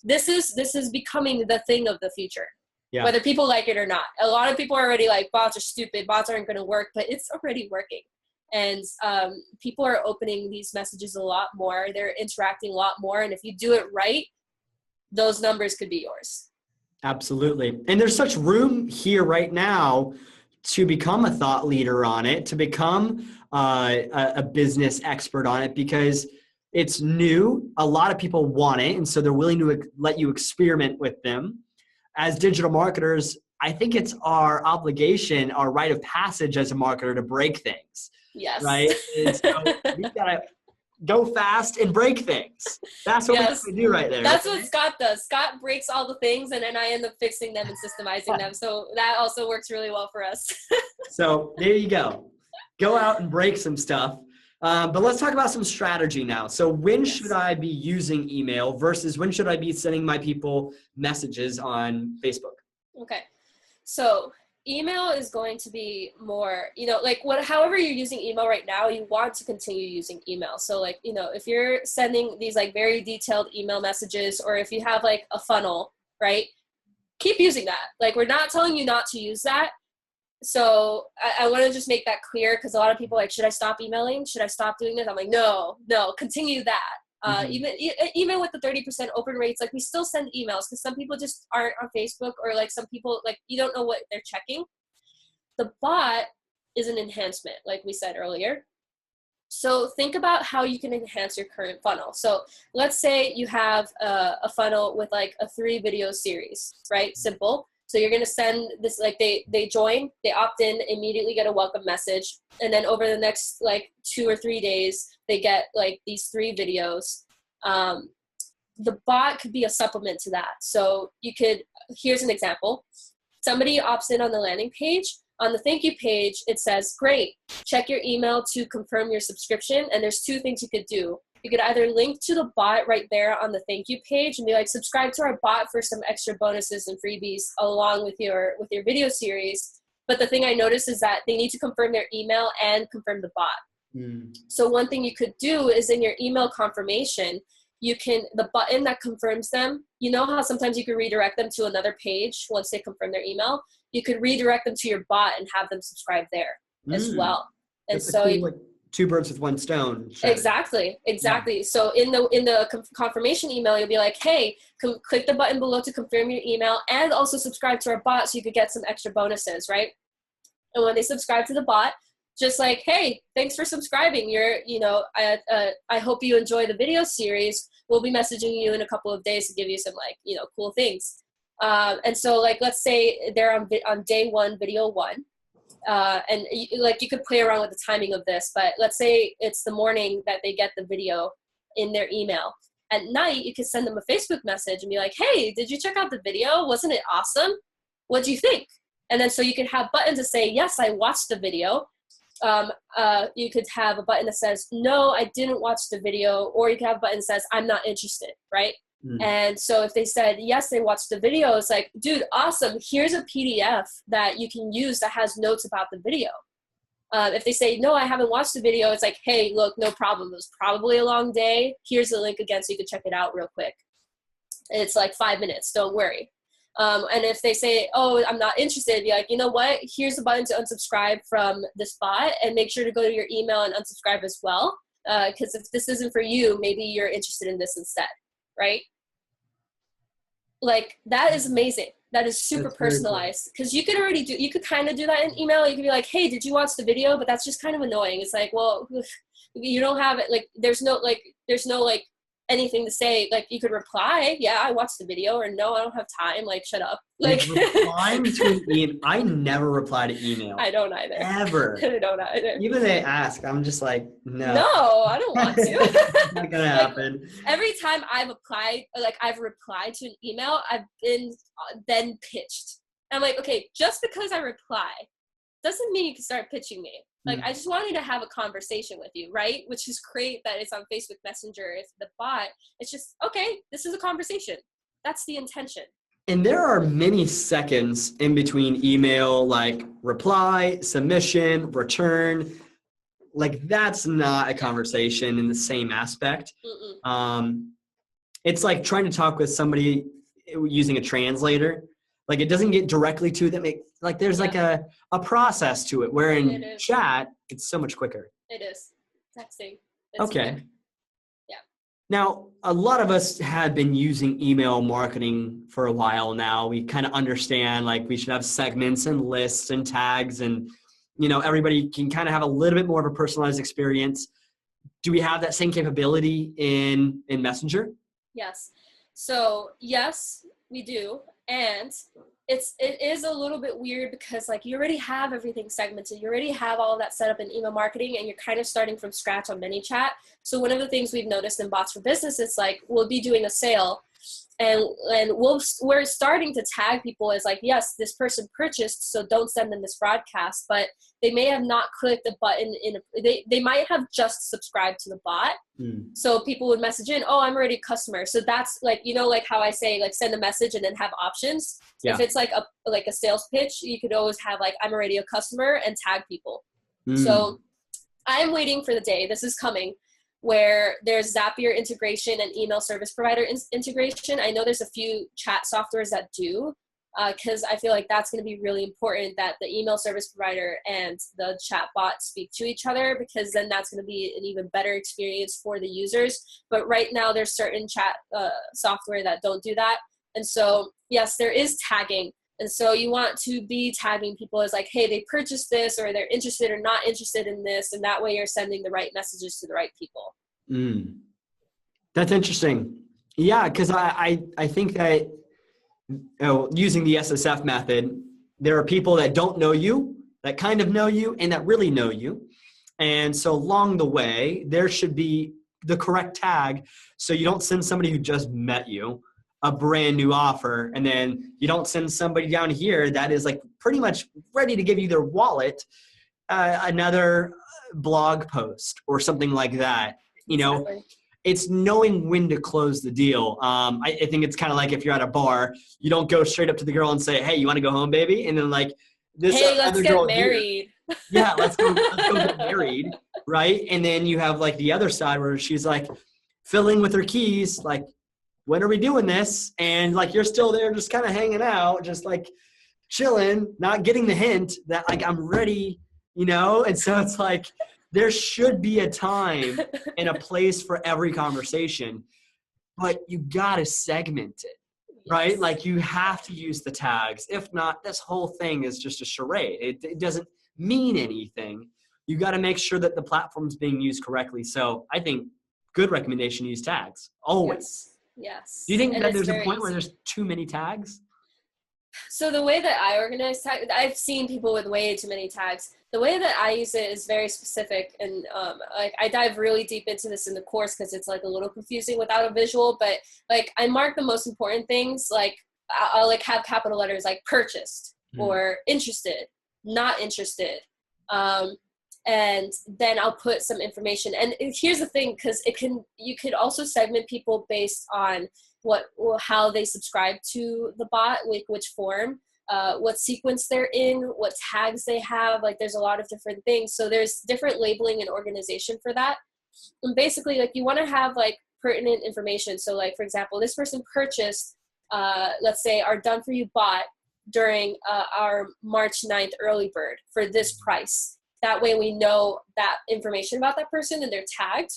this is becoming the thing of the future, whether people like it or not. A lot of people are already like, bots are stupid, bots aren't going to work, but it's already working. And people are opening these messages a lot more. They're interacting a lot more. And if you do it right, those numbers could be yours. Absolutely. And there's such room here right now to become a thought leader on it, to become a business expert on it, because it's new. A lot of people want it. And so they're willing to let you experiment with them. As digital marketers, I think it's our obligation, our rite of passage as a marketer to break things. Yes. Right? And so we gotta go fast and break things. That's what we have to do right there. That's what Scott does. Scott breaks all the things, and then I end up fixing them and systemizing them. So that also works really well for us. So there you go. Go out and break some stuff. But let's talk about some strategy now. So when should I be using email versus when should I be sending my people messages on Facebook? Okay. So email is going to be more, like however you're using email right now, you want to continue using email. So like, if you're sending these like very detailed email messages, or if you have like a funnel, right? Keep using that. Like, we're not telling you not to use that. So I want to just make that clear, because a lot of people are like, should I stop emailing? Should I stop doing this? I'm like, no, continue that. Even with the 30% open rates, like we still send emails, because some people just aren't on Facebook, or like some people, like you don't know what they're checking. The bot is an enhancement, like we said earlier. So think about how you can enhance your current funnel. So let's say you have a funnel with like a 3 video series, right? Simple. So you're going to send this, like they join, they opt in, immediately get a welcome message. And then over the next like 2 or 3 days, they get like these 3 videos. The bot could be a supplement to that. So here's an example. Somebody opts in on the landing page. On the thank you page, it says, great, check your email to confirm your subscription. And there's 2 things you could do. You could either link to the bot right there on the thank you page and be like, subscribe to our bot for some extra bonuses and freebies along with your video series. But the thing I noticed is that they need to confirm their email and confirm the bot. So one thing you could do is in your email confirmation, the button that confirms them, how sometimes you could redirect them to another page once they confirm their email. You could redirect them to your bot and have them subscribe there as well. And that's so cool, like 2 birds with 1 stone. Exactly. Yeah. So in the confirmation email, you'll be like, hey, click the button below to confirm your email and also subscribe to our bot so you could get some extra bonuses, right? And when they subscribe to the bot, just like, hey, thanks for subscribing. I hope you enjoy the video series. We'll be messaging you in a couple of days to give you some cool things. And so like, let's say they're on day 1, video 1. And you could play around with the timing of this, but let's say it's the morning that they get the video in their email. At night, you could send them a Facebook message and be like, hey, did you check out the video? Wasn't it awesome? What do you think? And then so you could have buttons to say, yes, I watched the video. You could have a button that says, no, I didn't watch the video. Or you could have a button that says, I'm not interested, right? And so if they said, yes, they watched the video, it's like, dude, awesome. Here's a PDF that you can use that has notes about the video. If they say, no, I haven't watched the video, it's like, hey, look, no problem. It was probably a long day. Here's the link again so you can check it out real quick. It's like 5 minutes. Don't worry. And if they say, oh, I'm not interested, be like, you know what, here's a button to unsubscribe from this bot, and make sure to go to your email and unsubscribe as well. Because if this isn't for you, maybe you're interested in this instead, right? Like, that is amazing. That is super personalized, because you could already you could kind of do that in email. You could be like, hey, did you watch the video? But that's just kind of annoying. It's like, well, you don't have it. Like, there's no anything to say. Like, you could reply, yeah, I watched the video, or no, I don't have time. Like, shut up. Like, replying between I never reply to email. I don't either. Ever. I don't either. Even if they ask, I'm just like, no. No, I don't want to. It's not gonna happen. Like, every time I've replied to an email, I've been then pitched. I'm like, okay, just because I reply doesn't mean you can start pitching me. Like, I just wanted to have a conversation with you, right? Which is great that it's on Facebook Messenger. If the bot, it's just, okay, this is a conversation. That's the intention. And there are many seconds in between email, like reply, submission, return. Like, that's not a conversation in the same aspect. It's like trying to talk with somebody using a translator. Like, it doesn't get directly to them. Like, there's like a process to it, where in chat, it's so much quicker. It is. Texting. Okay. Quick. Yeah. Now, a lot of us have been using email marketing for a while now. We kind of understand, like, we should have segments and lists and tags, and, you know, everybody can kind of have a little bit more of a personalized experience. Do we have that same capability in Messenger? Yes. So, yes, we do. And it is a little bit weird, because, like, you already have everything segmented. You already have all of that set up in email marketing, and you're kind of starting from scratch on ManyChat. So one of the things we've noticed in Bots for Business is, like, we'll be doing a sale, and we're starting to tag people as, like, yes, this person purchased, so don't send them this broadcast. But they may have not clicked the button they might have just subscribed to the bot. So people would message in, oh, I'm already a customer. So that's, like, you know, like how I say, like, send a message and then have options. Yeah. If it's like a sales pitch, you could always have, like, I'm already a customer, and tag people. So I'm waiting for the day, this is coming, where there's Zapier integration and email service provider integration. I know there's a few chat softwares that do, because I feel like that's going to be really important, that the email service provider and the chat bot speak to each other, because then that's going to be an even better experience for the users. But right now there's certain chat software that don't do that. And so, yes, there is tagging. And so you want to be tagging people as, like, hey, they purchased this, or they're interested or not interested in this. And that way you're sending the right messages to the right people. That's interesting. Yeah, because I think that, using the SSF method, there are people that don't know you, that kind of know you, and that really know you. And so along the way, there should be the correct tag, so you don't send somebody who just met you a brand new offer, and then you don't send somebody down here that is, like, pretty much ready to give you their wallet another blog post or something like that. You know, exactly. It's knowing when to close the deal. I think it's kind of like if you're at a bar, you don't go straight up to the girl and say, hey, you want to go home, baby? And then, like, this hey, let's get married. Yeah, let's go get married, right? And then you have, like, the other side where she's, like, filling with her keys, like, when are we doing this? And, like, you're still there just kind of hanging out, just, like, chilling, not getting the hint that, like, I'm ready, you know? And so it's like, there should be a time and a place for every conversation, but you got to segment it, right? Yes. Like, you have to use the tags. If not, this whole thing is just a charade. It doesn't mean anything. You got to make sure that the platform's being used correctly. So I think good recommendation, use tags always. Yes. Do you think that there's a point where there's too many tags? So the way that I organize tags, I've seen people with way too many tags. The way that I use it is very specific, and like, I dive really deep into this in the course, because it's, like, a little confusing without a visual. But, like, I mark the most important things. Like, I'll, like, have capital letters like purchased or interested, not interested. And then I'll put some information. And here's the thing, because you could also segment people based on how they subscribe to the bot, like which form, what sequence they're in, what tags they have. Like, there's a lot of different things. So there's different labeling and organization for that. And basically, like, you want to have, like, pertinent information. So, like, for example, this person purchased let's say, our done for you bot during our March 9th early bird for this price. That way we know that information about that person and they're tagged,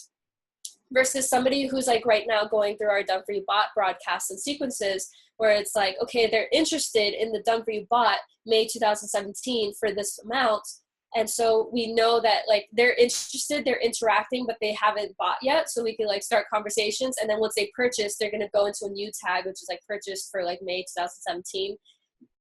versus somebody who's like right now going through our done for you bot broadcasts and sequences where it's like, okay, they're interested in the done for you bot May 2017 for this amount. And so we know that like they're interested, they're interacting, but they haven't bought yet. So we can like start conversations. And then once they purchase, they're going to go into a new tag, which is like purchased for like May 2017.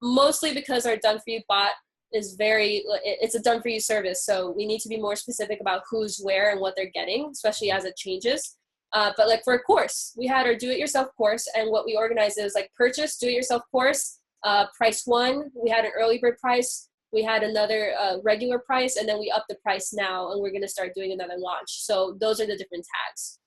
Mostly because our done for you bot is it's a done for you service. So we need to be more specific about who's where and what they're getting, especially as it changes. But like for a course, we had our do it yourself course. And what we organized is like purchase, do it yourself course, price one. We had an early bird price. We had another regular price, and then we upped the price now, and we're going to start doing another launch. So those are the different tags.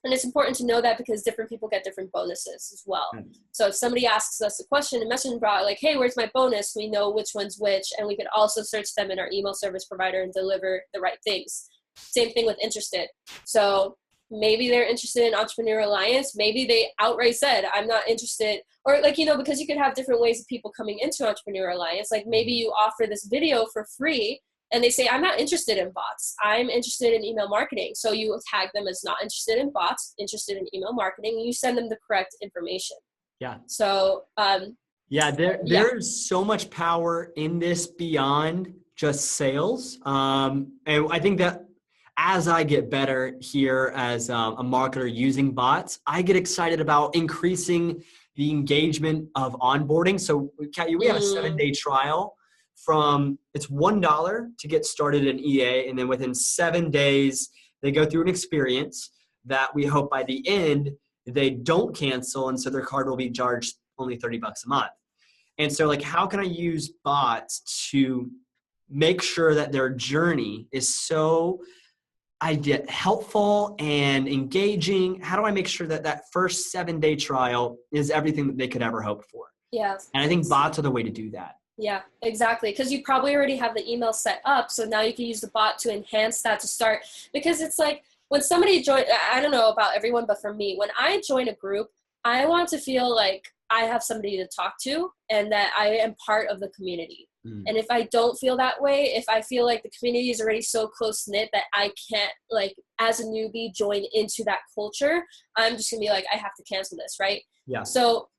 And it's important to know that because different people get different bonuses as well. So if somebody asks us a question in Messenger bot, like, hey, where's my bonus? We know which one's which, and we could also search them in our email service provider and deliver the right things. Same thing with interested. So maybe they're interested in Entrepreneur Alliance. Maybe they outright said, I'm not interested. Or like, you know, because you could have different ways of people coming into Entrepreneur Alliance. Like maybe you offer this video for free and they say, I'm not interested in bots. I'm interested in email marketing. So you tag them as not interested in bots, interested in email marketing, and you send them the correct information. Yeah. So, there's so much power in this beyond just sales. And I think that as I get better here as a marketer using bots, I get excited about increasing the engagement of onboarding. So Katya, we have a 7-day trial it's $1 to get started in EA. And then within 7 days, they go through an experience that we hope by the end, they don't cancel. And so their card will be charged only $30 a month. And so like, how can I use bots to make sure that their journey is so helpful and engaging? How do I make sure that that first 7-day trial is everything that they could ever hope for? Yeah. And I think bots are the way to do that. Yeah, exactly. Because you probably already have the email set up. So now you can use the bot to enhance that to start. Because it's like when somebody joins, I don't know about everyone, but for me, when I join a group, I want to feel like I have somebody to talk to and that I am part of the community. And if I don't feel that way, if I feel like the community is already so close knit that I can't, like, as a newbie, join into that culture, I'm just gonna be like, I have to cancel this, right? Yeah. So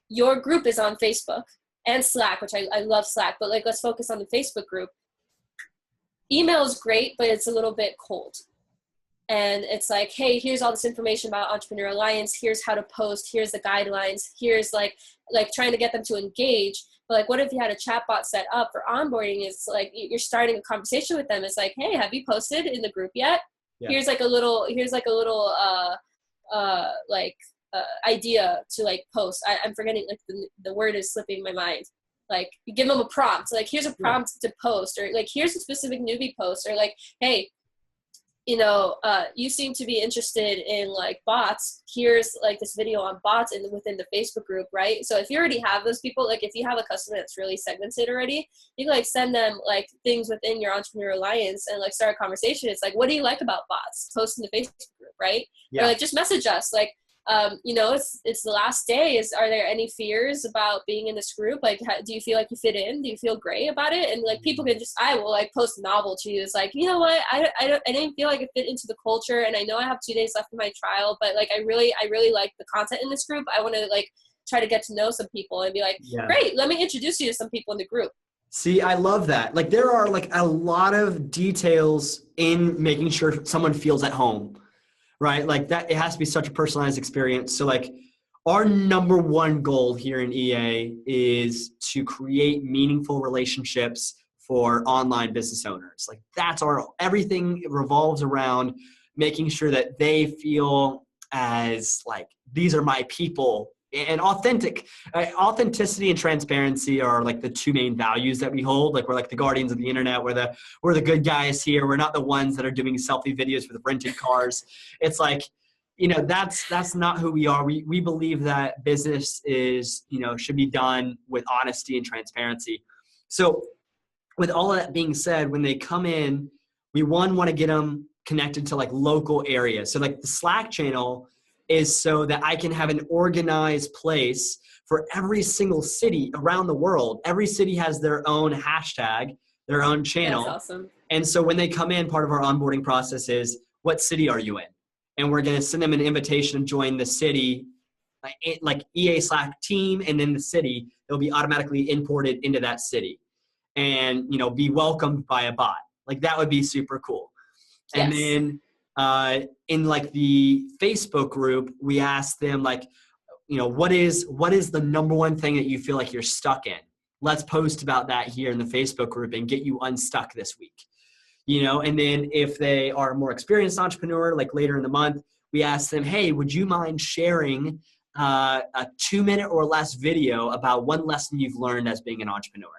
your group is on Facebook and Slack, which I love Slack, but like, let's focus on the Facebook group. Email is great, but it's a little bit cold. And it's like, hey, here's all this information about Entrepreneur Alliance. Here's how to post. Here's the guidelines. Here's like trying to get them to engage. But like, what if you had a chatbot set up for onboarding? It's like you're starting a conversation with them. It's like, hey, have you posted in the group yet? Yeah. Here's like a little idea to like post. I'm forgetting, like the word is slipping my mind. Like you give them a prompt. Like here's a prompt to post, or like here's a specific newbie post, or like, hey, you know, you seem to be interested in like bots. Here's like this video on bots within the Facebook group, right? So if you already have those people, like if you have a customer that's really segmented already, you can like send them like things within your Entrepreneur Alliance and like start a conversation. It's like, what do you like about bots? Post in the Facebook group, right? Yeah. Or like just message us, like, you know, it's the last day. Are there any fears about being in this group? Like, do you feel like you fit in? Do you feel great about it? And like, people can I will like post a novel to you. It's like, you know what? I didn't feel like it fit into the culture. And I know I have 2 days left in my trial, but like, I really like the content in this group. I want to like try to get to know some people and be like, great, let me introduce you to some people in the group. See, I love that. Like there are like a lot of details in making sure someone feels at home. Right? Like that, it has to be such a personalized experience. So like our number one goal here in EA is to create meaningful relationships for online business owners. Like that's everything revolves around making sure that they feel as like, these are my people. And authenticity and transparency are like the two main values that we hold. Like we're like the guardians of the internet. We're the good guys here. We're not the ones that are doing selfie videos with rented cars. It's like, you know, that's not who we are. We believe that business is, you know, should be done with honesty and transparency. So with all of that being said, when they come in, we want to get them connected to like local areas. So like the Slack channel is so that I can have an organized place for every single city around the world. Every city has their own hashtag, their own channel. That's awesome. And so when they come in, part of our onboarding process is, what city are you in? And we're going to send them an invitation to join the city, like EA Slack team, and then the city, they'll be automatically imported into that city and, you know, be welcomed by a bot. Like that would be super cool. Yes. And then in like the Facebook group, we asked them like, you know, what is the number one thing that you feel like you're stuck in? Let's post about that here in the Facebook group and get you unstuck this week. You know, and then if they are a more experienced entrepreneur, like later in the month, we ask them, hey, would you mind sharing a 2-minute or less video about one lesson you've learned as being an entrepreneur,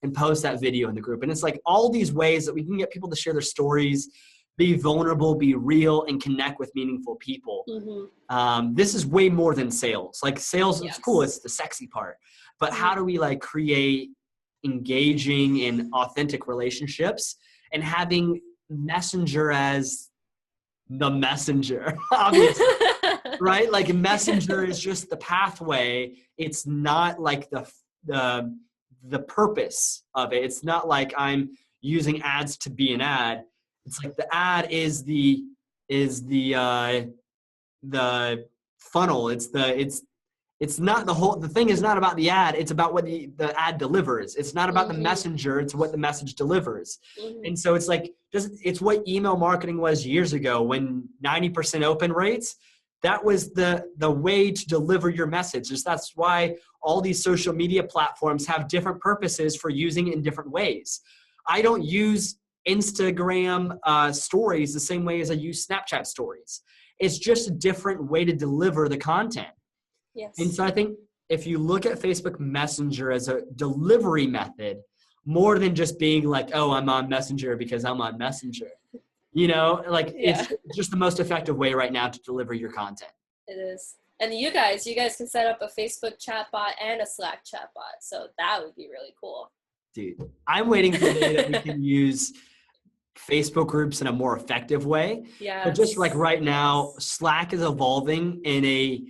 and post that video in the group. And it's like all these ways that we can get people to share their stories, be vulnerable, be real, and connect with meaningful people. Mm-hmm. This is way more than sales. Like sales is cool. It's the sexy part. But how do we like create engaging and authentic relationships, and having Messenger as the messenger, obviously, right? Like Messenger is just the pathway. It's not like the purpose of it. It's not like I'm using ads to be an ad. It's like the ad is the funnel. It's not the thing is not about the ad. It's about what the ad delivers. It's not about the messenger. It's what the message delivers. And so it's like, it's what email marketing was years ago when 90% open rates. That was the way to deliver your message. That's why all these social media platforms have different purposes for using it in different ways. I don't use Instagram stories the same way as I use Snapchat stories. It's just a different way to deliver the content. Yes. And so I think if you look at Facebook Messenger as a delivery method, more than just being like, oh, I'm on Messenger because I'm on Messenger, you know, like it's just the most effective way right now to deliver your content. It is. And you guys can set up a Facebook chatbot and a Slack chatbot. So that would be really cool. Dude, I'm waiting for the day that we can use Facebook groups in a more effective way. Yeah. But just like right now, Slack is evolving in a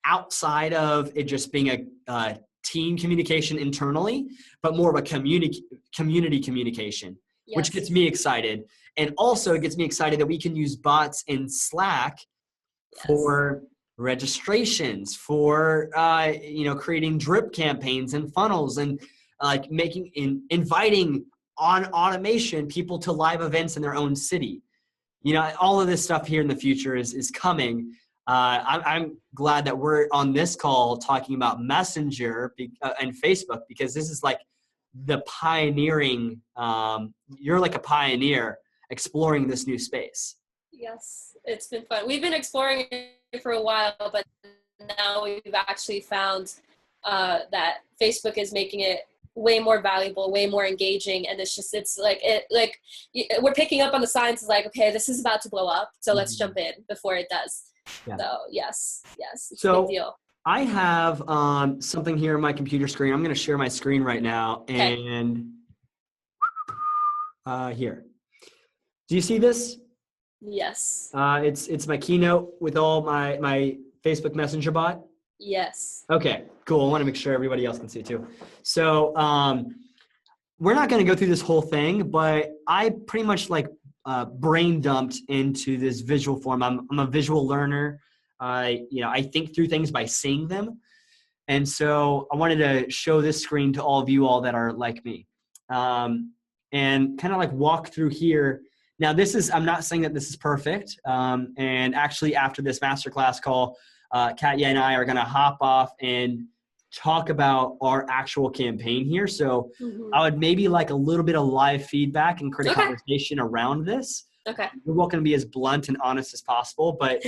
outside of it just being a team communication internally, but more of a community communication, which gets me excited. And also it gets me excited that we can use bots in Slack for registrations, for creating drip campaigns and funnels, and like inviting on automation people to live events in their own city. You know, all of this stuff here in the future is coming. I'm glad that we're on this call talking about Messenger and Facebook, because this is like the pioneering, you're like a pioneer exploring this new space. Yes, it's been fun. We've been exploring it for a while, but now we've actually found that Facebook is making it way more valuable, way more engaging, and we're picking up on the signs. Like, okay, this is about to blow up, so let's jump in before it does. Yeah. So yes, it's a big deal. I have something here on my computer screen. I'm going to share my screen right now, and here. Do you see this? Yes. It's my keynote with all my Facebook Messenger bot. Yes. Okay, cool. I want to make sure everybody else can see it too. So we're not going to go through this whole thing, but I pretty much brain dumped into this visual form. I'm a visual learner. I think through things by seeing them. And so I wanted to show this screen to all of you all that are like me, and kind of like walk through here. Now I'm not saying that this is perfect. And actually after this masterclass call, Katya and I are going to hop off and talk about our actual campaign here. So I would maybe like a little bit of live feedback and create a conversation around this. Okay. We're welcome to be as blunt and honest as possible, but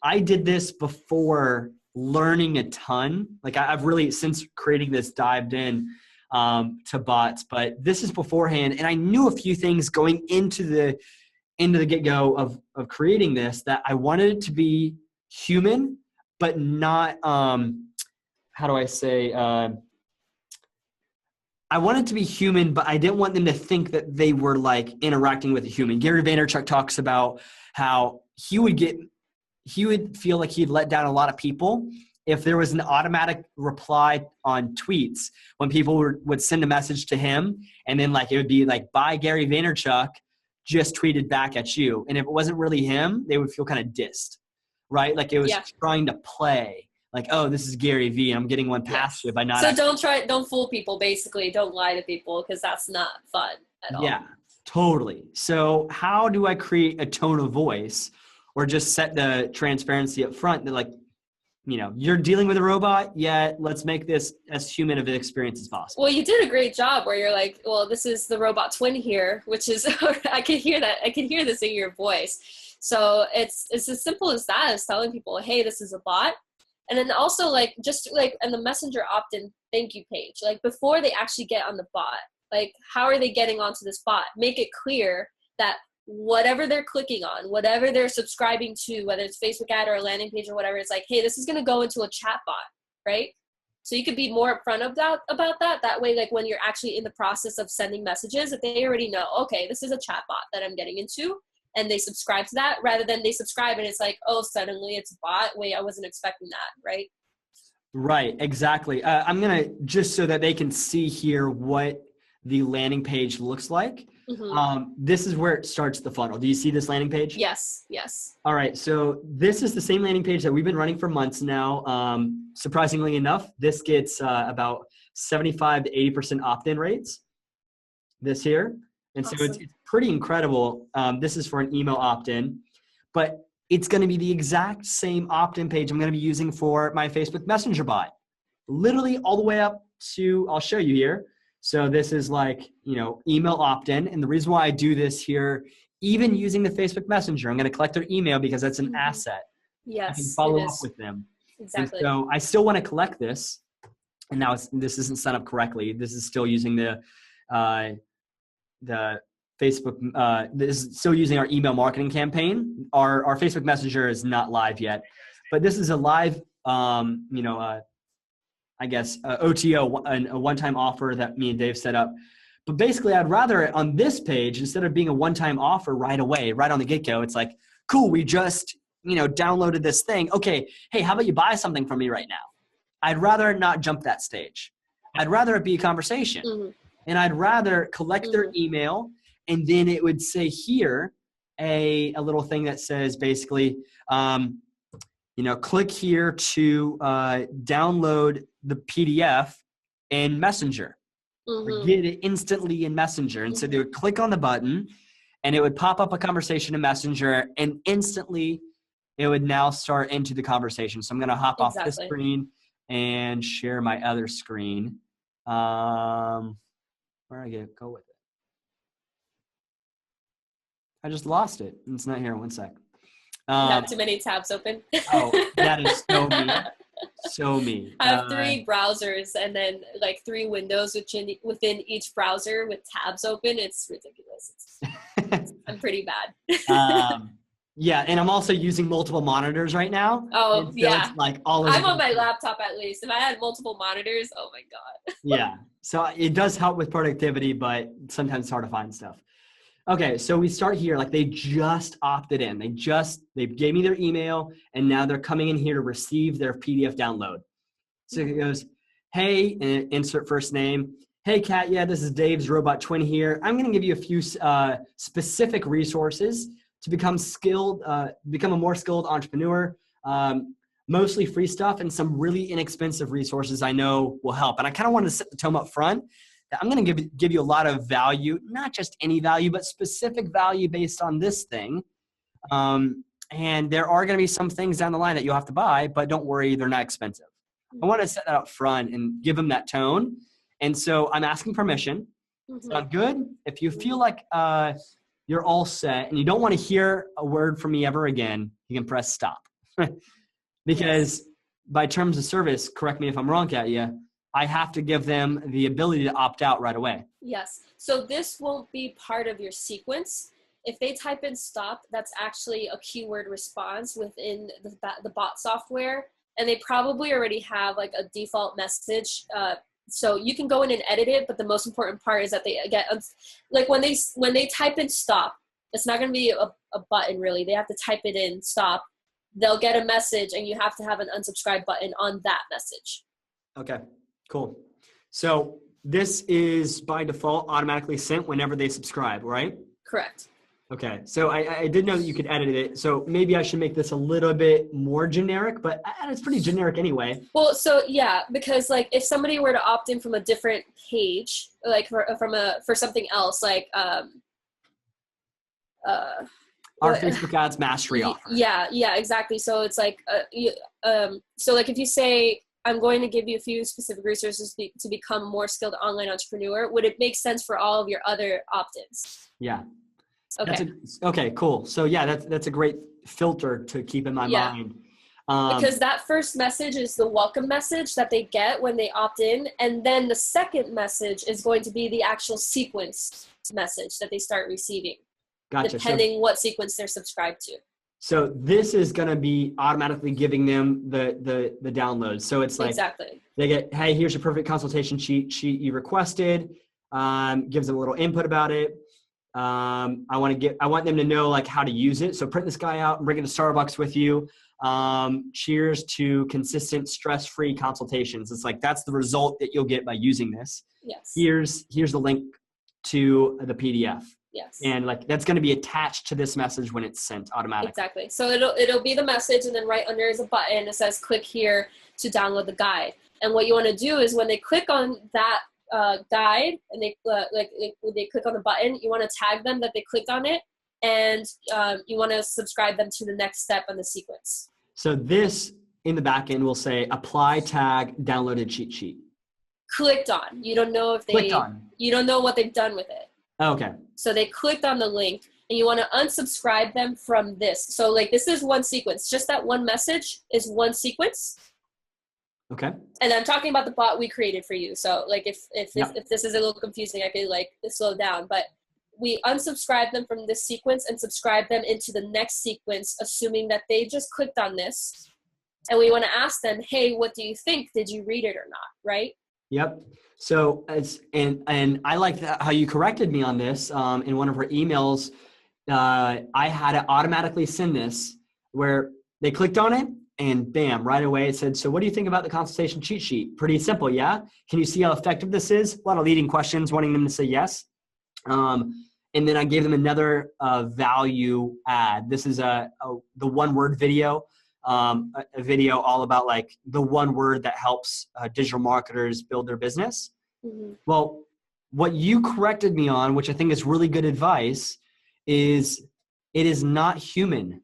I did this before learning a ton. Like I've really, since creating this, dived in to bots, but this is beforehand. And I knew a few things going into the get-go of creating this, that I wanted it to be human, but not, how do I say, I wanted to be human, but I didn't want them to think that they were like interacting with a human. Gary Vaynerchuk talks about how he would get he would feel like he'd let down a lot of people if there was an automatic reply on tweets when people would send a message to him, and then like it would be like, bye Gary Vaynerchuk, just tweeted back at you. And if it wasn't really him, they would feel kind of dissed, right? Like it was trying to play like, oh, this is Gary V, and I'm getting one past you by not. So don't fool people, basically. Don't lie to people, because that's not fun at all. Yeah, totally. So how do I create a tone of voice or just set the transparency up front that like, you know, you're dealing with a robot, yet let's make this as human of an experience as possible. Well, you did a great job where you're like, well, this is the robot twin here, which is, I can hear that. I can hear this in your voice. So it's as simple as that, as telling people, hey, this is a bot. And then also like, just like in the Messenger opt-in thank you page, like before they actually get on the bot, like how are they getting onto this bot? Make it clear that whatever they're clicking on, whatever they're subscribing to, whether it's Facebook ad or a landing page or whatever, it's like, hey, this is going to go into a chat bot, right? So you could be more upfront about that. That way, like when you're actually in the process of sending messages, that they already know, okay, this is a chat bot that I'm getting into, and they subscribe to that, rather than they subscribe and it's like, oh, suddenly it's a bot. Wait, I wasn't expecting that, right? Right, exactly. I'm going to, just so that they can see here what the landing page looks like. Mm-hmm. This is where it starts the funnel. Do you see this landing page? Yes. All right. So this is the same landing page that we've been running for months now. Surprisingly enough, this gets about 75 to 80% opt-in rates this here. And awesome. So it's pretty incredible. This is for an email opt-in, but it's going to be the exact same opt-in page I'm going to be using for my Facebook Messenger bot. Literally all the way up to, I'll show you here. So this is like, you know, email opt-in. And the reason why I do this here, even using the Facebook Messenger, I'm going to collect their email because that's an asset. Yes, I can follow up with them. Exactly. And so I still want to collect this. And now this isn't set up correctly. This is still using the Facebook, this is still using our email marketing campaign. Our Facebook Messenger is not live yet, but this is a live, I guess, OTO, a one-time offer that me and Dave set up. But basically, I'd rather on this page, instead of being a one-time offer right away, right on the get-go, it's like, cool, we just, downloaded this thing. Okay, hey, how about you buy something from me right now? I'd rather not jump that stage. I'd rather it be a conversation. Mm-hmm. And I'd rather collect their email, and then it would say here a little thing that says basically, click here to download the PDF in Messenger. Or get it instantly in Messenger. And so they would click on the button, and it would pop up a conversation in Messenger, and instantly it would now start into the conversation. So I'm going to hop off this screen and share my other screen. Where I go with it? I just lost it. It's not here. One sec. Not too many tabs open. Oh, that is so me. So me. I have 3 browsers and then like 3 windows within each browser with tabs open. It's ridiculous. I'm pretty bad. Yeah, and I'm also using multiple monitors right now. Oh, so yeah. It's like all of I'm on my laptop at least. If I had multiple monitors, oh my God. Yeah, so it does help with productivity, but sometimes it's hard to find stuff. Okay, so we start here. Like they just opted in. They gave me their email, and now they're coming in here to receive their PDF download. So it goes, hey, and insert first name. Hey, Katya, this is Dave's robot twin here. I'm going to give you a few specific resources to become a more skilled entrepreneur. Mostly free stuff and some really inexpensive resources I know will help. And I kind of want to set the tone up front. I'm going to give you a lot of value, not just any value, but specific value based on this thing. And there are going to be some things down the line that you'll have to buy, but don't worry, they're not expensive. I want to set that up front and give them that tone. And so I'm asking permission. Sound good? If you feel like you're all set and you don't want to hear a word from me ever again, you can press stop. Because by terms of service, correct me if I'm wrong, Katya, I have to give them the ability to opt out right away. Yes. So this won't be part of your sequence. If they type in stop, that's actually a keyword response within the bot software. And they probably already have like a default message. So you can go in and edit it. But the most important part is that they get, like when they type in stop, it's not going to be a button really. They have to type it in stop. they'll get a message and you have to have an unsubscribe button on that message. Okay, cool. So this is by default automatically sent whenever they subscribe, right? Correct. Okay, so I did know that you could edit it. So maybe I should make this a little bit more generic, but it's pretty generic anyway. Well, so yeah, because like if somebody were to opt in from a different page, like for something else, like Our Facebook ads mastery offer. Yeah, exactly. So it's like so like if you say, I'm going to give you a few specific resources to become a more skilled online entrepreneur, would it make sense for all of your other opt-ins? Yeah. Okay. Okay, cool. So yeah, that's a great filter to keep in my mind. Because that first message is the welcome message that they get when they opt in. And then the second message is going to be the actual sequence message that they start receiving. Gotcha. Depending what sequence they're subscribed to. So this is going to be automatically giving them the downloads. So it's like, exactly. They get, hey, here's your perfect consultation sheet you requested. Gives them a little input about it. I want them to know like how to use it. So print this guy out and bring it to Starbucks with you. Cheers to consistent stress-free consultations. It's like, that's the result that you'll get by using this. Yes. Here's the link to the PDF. Yes. And like, that's going to be attached to this message when it's sent automatically. Exactly. So it'll be the message, and then right under is a button. It says click here to download the guide. And what you want to do is when they click on that guide and they click on the button, you want to tag them that they clicked on it, and you want to subscribe them to the next step on the sequence. So this in the back end will say apply tag downloaded cheat sheet. Clicked on. You don't know if you don't know what they've done with it. Okay. So they clicked on the link, and you want to unsubscribe them from this. So like this is one sequence. Just that one message is one sequence. Okay. And I'm talking about the bot we created for you. So like if this is a little confusing, I could like slow down. But we unsubscribe them from this sequence and subscribe them into the next sequence, assuming that they just clicked on this. And we want to ask them, hey, what do you think? Did you read it or not? Right? Yep. So and I like how you corrected me on this in one of her emails. I had to automatically send this where they clicked on it and bam, right away it said, so what do you think about the consultation cheat sheet? Pretty simple, yeah? Can you see how effective this is? A lot of leading questions wanting them to say yes. And then I gave them another value add. This is the one-word video. A video all about like the one word that helps digital marketers build their business. Mm-hmm. Well, what you corrected me on, which I think is really good advice, is it is not human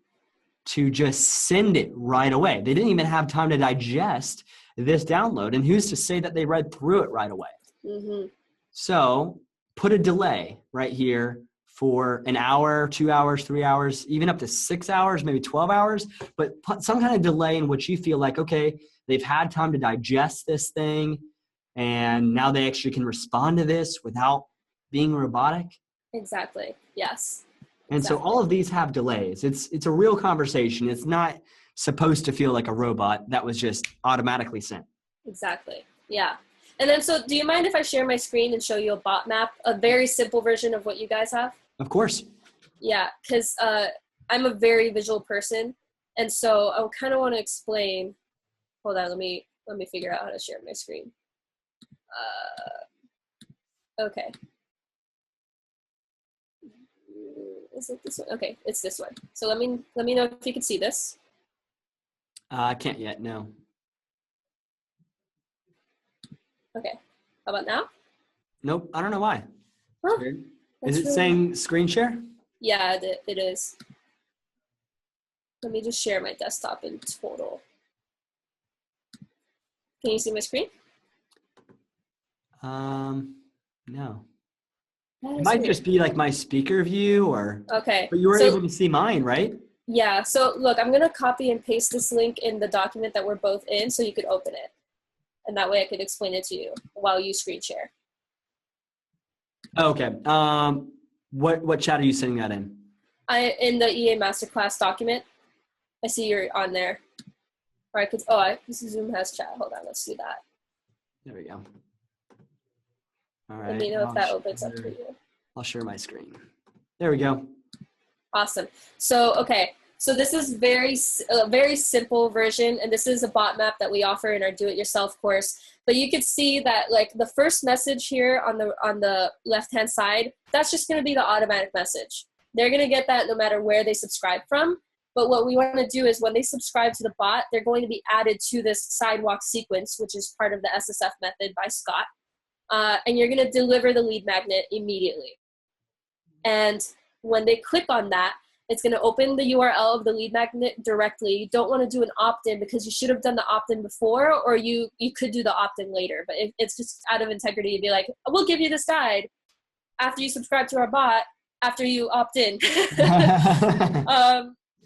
to just send it right away. They didn't even have time to digest this download. And who's to say that they read through it right away? Mm-hmm. So put a delay right here for an hour, 2 hours, 3 hours, even up to 6 hours, maybe 12 hours, but put some kind of delay in which you feel like, okay, they've had time to digest this thing and now they actually can respond to this without being robotic. Exactly. Yes. And so all of these have delays. It's a real conversation. It's not supposed to feel like a robot that was just automatically sent. Exactly. Yeah. And then, so do you mind if I share my screen and show you a bot map, a very simple version of what you guys have? Of course. Yeah, because I'm a very visual person. And so I kind of want to explain. Hold on, let me figure out how to share my screen. Okay. Is it this one? Okay, it's this one. So let me know if you can see this. I can't yet, no. Okay, how about now? Nope, I don't know why. Huh? Is it saying screen share? Yeah, it is. Let me just share my desktop in total. Can you see my screen? No. It might just be like my speaker view or. Okay. But you were able to see mine, right? Yeah. So look, I'm gonna copy and paste this link in the document that we're both in, so you could open it, and that way I could explain it to you while you screen share. Okay. What chat are you sending that in? In the EA Masterclass document. I see you're on there. Or I could. Zoom has chat. Hold on. Let's do that. There we go. All right. Let me know if that opens up for you. I'll share my screen. There we go. Awesome. So, okay. So this is a very simple version, and this is a bot map that we offer in our do-it-yourself course. But you could see that like the first message here on the left-hand side, that's just going to be the automatic message. They're going to get that no matter where they subscribe from. But what we want to do is when they subscribe to the bot, they're going to be added to this sidewalk sequence, which is part of the SSF method by Scott. And you're going to deliver the lead magnet immediately. And when they click on that, it's going to open the URL of the lead magnet directly. You don't want to do an opt-in because you should have done the opt-in before, or you could do the opt-in later. But it's just out of integrity to be like, we'll give you this guide after you subscribe to our bot, after you opt in.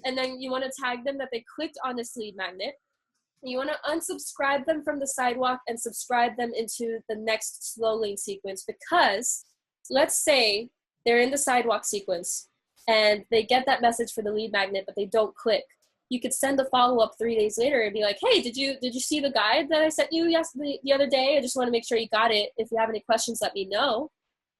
And then you want to tag them that they clicked on this lead magnet. You want to unsubscribe them from the sidewalk and subscribe them into the next slow lane sequence, because let's say they're in the sidewalk sequence and they get that message for the lead magnet, but they don't click. You could send a follow-up 3 days later and be like, hey, did you see the guide that I sent you the other day? I just want to make sure you got it. If you have any questions, let me know.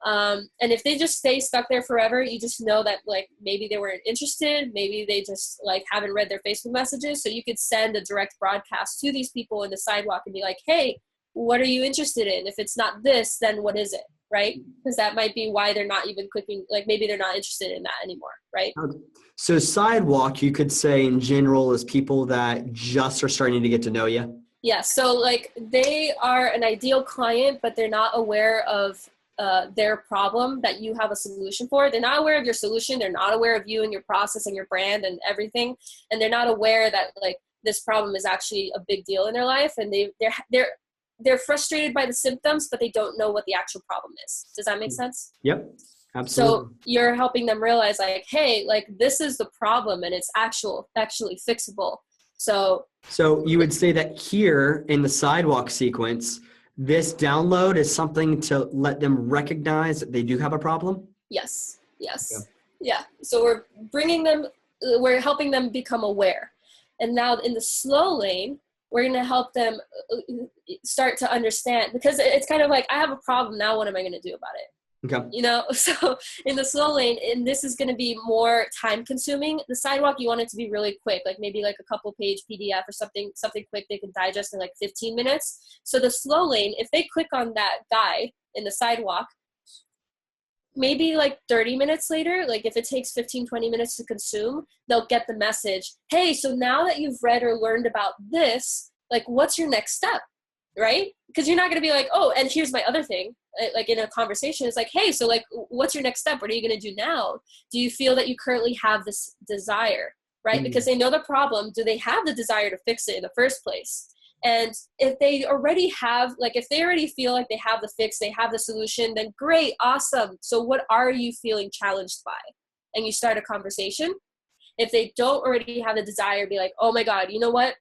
And if they just stay stuck there forever, you just know that like maybe they weren't interested, maybe they just like haven't read their Facebook messages. So you could send a direct broadcast to these people in the sidewalk and be like, hey, what are you interested in? If it's not this, then what is it? Right? Because that might be why they're not even clicking, like maybe they're not interested in that anymore, right? So sidewalk, you could say in general, is people that just are starting to get to know you. Yeah. So like they are an ideal client, but they're not aware of their problem that you have a solution for. They're not aware of your solution. They're not aware of you and your process and your brand and everything. And they're not aware that like this problem is actually a big deal in their life. And they're frustrated by the symptoms, but they don't know what the actual problem is. Does that make sense? Yep. Absolutely. So you're helping them realize like, hey, like this is the problem and it's actually fixable. So you would say that here in the sidewalk sequence, this download is something to let them recognize that they do have a problem? Yes. Yeah. So we're helping them become aware. And now in the slow lane, we're going to help them start to understand, because it's kind of like, I have a problem now. What am I going to do about it? Okay. You know, so in the slow lane, and this is going to be more time consuming. The sidewalk, you want it to be really quick, like maybe like a couple page PDF or something quick they can digest in like 15 minutes. So the slow lane, if they click on that guide in the sidewalk, maybe like 30 minutes later, like if it takes 15, 20 minutes to consume, they'll get the message, hey, so now that you've read or learned about this, like what's your next step, right? Because you're not going to be like, oh, and here's my other thing. Like in a conversation, it's like, hey, so like, what's your next step? What are you going to do now? Do you feel that you currently have this desire, right? Because they know the problem. Do they have the desire to fix it in the first place? And if they already feel like they have the fix, they have the solution, then great, awesome. So what are you feeling challenged by? And you start a conversation. If they don't already have the desire, be like, oh my God, you know what?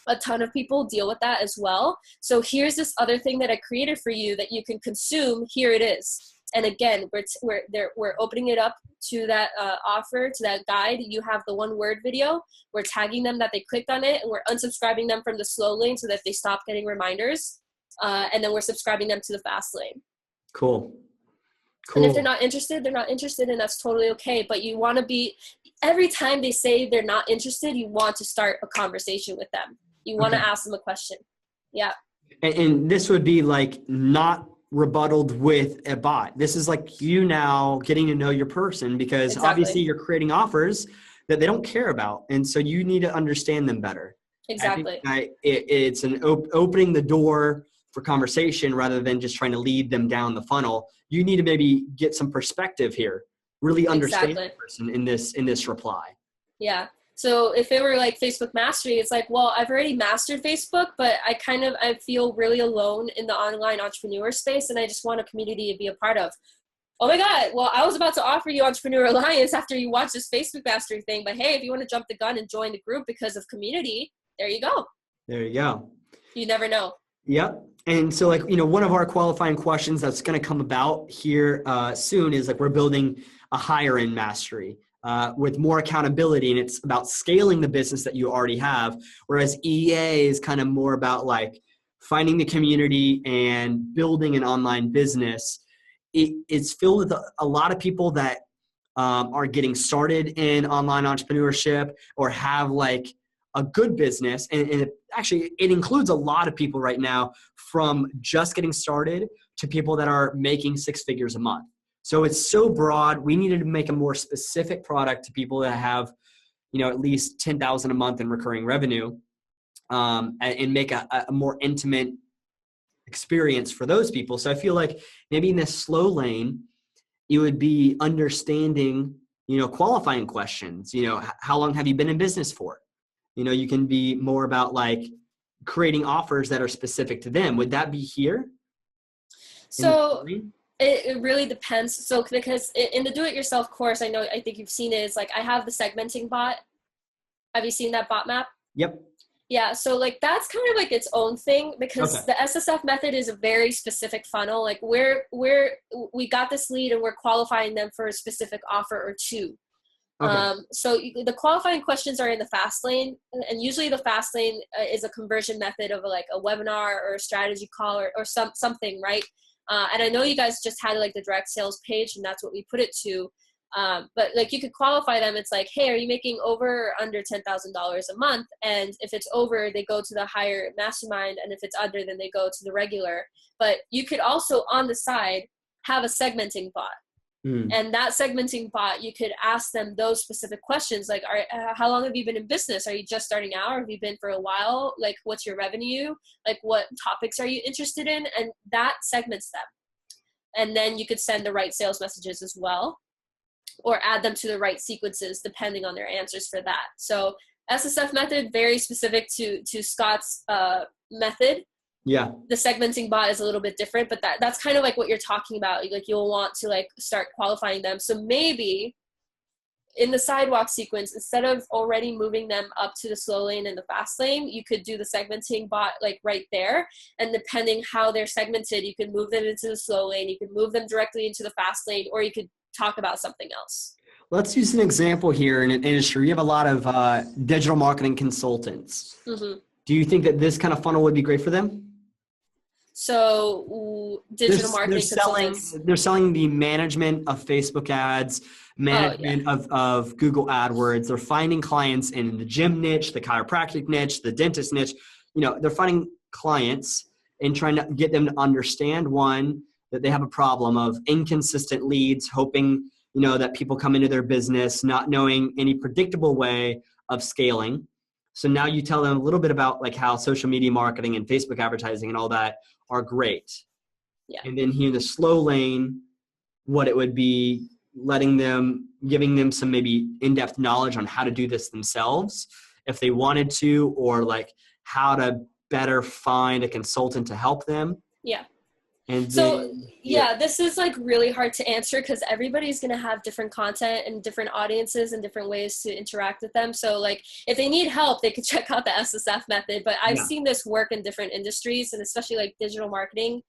A ton of people deal with that as well. So here's this other thing that I created for you that you can consume. Here it is. And again, we're opening it up to that offer, to that guide. You have the 1-word video. We're tagging them that they clicked on it, and we're unsubscribing them from the slow lane so that they stop getting reminders. And then we're subscribing them to the fast lane. Cool. And if they're not interested, and that's totally okay. But you want to be, every time they say they're not interested, you want to start a conversation with them. You want to ask them a question. Yeah. And this would be like not rebutted with a bot. This is like you now getting to know your person, because obviously you're creating offers that they don't care about. And so you need to understand them better. Exactly. It's an opening the door for conversation rather than just trying to lead them down the funnel. You need to maybe get some perspective here, really understand the person in this reply. Yeah. So if it were like Facebook mastery, it's like, well, I've already mastered Facebook, but I feel really alone in the online entrepreneur space, and I just want a community to be a part of. Oh my God, well, I was about to offer you Entrepreneur Alliance after you watch this Facebook mastery thing, but hey, if you want to jump the gun and join the group because of community, there you go. There you go. You never know. Yep. And so like, one of our qualifying questions that's going to come about here soon is like, we're building a higher end mastery with more accountability. And it's about scaling the business that you already have. Whereas EA is kind of more about like finding the community and building an online business. It's filled with a lot of people that are getting started in online entrepreneurship or have like a good business. And it includes a lot of people right now, from just getting started to people that are making 6 figures a month. So it's so broad. We needed to make a more specific product to people that have, at least 10,000 a month in recurring revenue, and make a more intimate experience for those people. So I feel like maybe in this slow lane, it would be understanding, qualifying questions. How long have you been in business for? You can be more about like creating offers that are specific to them. Would that be here? So it really depends. So because in the do-it-yourself course, I think you've seen it, is like I have the segmenting bot. Have you seen that bot map? Yep. Yeah, so like that's kind of like its own thing, because the SSF method is a very specific funnel. Like we got this lead and we're qualifying them for a specific offer or two. So the qualifying questions are in the fast lane, and usually the fast lane is a conversion method of like a webinar or a strategy call or something, right? And I know you guys just had like the direct sales page, and that's what we put it to. But like you could qualify them. It's like, hey, are you making over or under $10,000 a month? And if it's over, they go to the higher mastermind. And if it's under, then they go to the regular. But you could also on the side have a segmenting bot. And that segmenting bot, you could ask them those specific questions. Like, how long have you been in business? Are you just starting out? Or have you been for a while? Like, what's your revenue? Like, what topics are you interested in? And that segments them. And then you could send the right sales messages as well, or add them to the right sequences depending on their answers for that. So SSF method, very specific to Scott's method. Yeah. The segmenting bot is a little bit different, but that's kind of like what you're talking about. Like you'll want to like start qualifying them. So maybe in the sidewalk sequence, instead of already moving them up to the slow lane and the fast lane, you could do the segmenting bot like right there. And depending how they're segmented, you can move them into the slow lane, you can move them directly into the fast lane, or you could talk about something else. Let's use an example here in an industry. You have a lot of digital marketing consultants. Mm-hmm. Do you think that this kind of funnel would be great for them? So digital marketing consultants. They're selling the management of Facebook ads, management of Google AdWords. They're finding clients in the gym niche, the chiropractic niche, the dentist niche. They're finding clients and trying to get them to understand, one, that they have a problem of inconsistent leads, hoping, that people come into their business, not knowing any predictable way of scaling. So now you tell them a little bit about like how social media marketing and Facebook advertising and all that are great. Yeah. And then here in the slow lane, what it would be giving them some maybe in-depth knowledge on how to do this themselves if they wanted to, or like how to better find a consultant to help them. Yeah. And so, this is like really hard to answer because everybody's going to have different content and different audiences and different ways to interact with them. So like if they need help, they could check out the SSF method, but I've seen this work in different industries, and especially like digital marketing.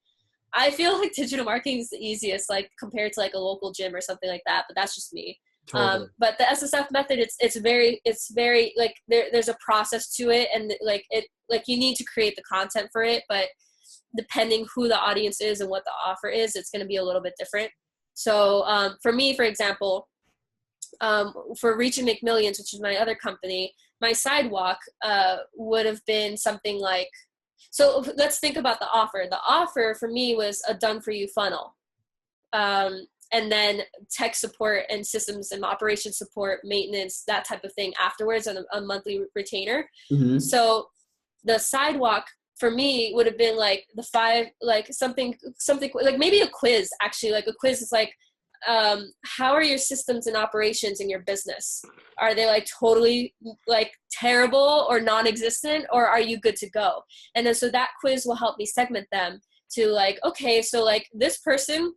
I feel like digital marketing is the easiest, like compared to like a local gym or something like that, but that's just me. Totally. But the SSF method, it's very like there's a process to it, and like you need to create the content for it, but depending who the audience is and what the offer is, it's going to be a little bit different. So for me, for example, for Reach and Make Millions, which is my other company, my sidewalk would have been something like, so let's think about the offer. The offer for me was a done-for-you funnel. And then tech support and systems and operation support, maintenance, that type of thing afterwards on a monthly retainer. Mm-hmm. So the sidewalk for me would have been like the 5, like something like maybe a quiz, actually. Like a quiz is like, how are your systems and operations in your business? Are they like totally like terrible or non-existent, or are you good to go? And then so that quiz will help me segment them to like, okay, so like this person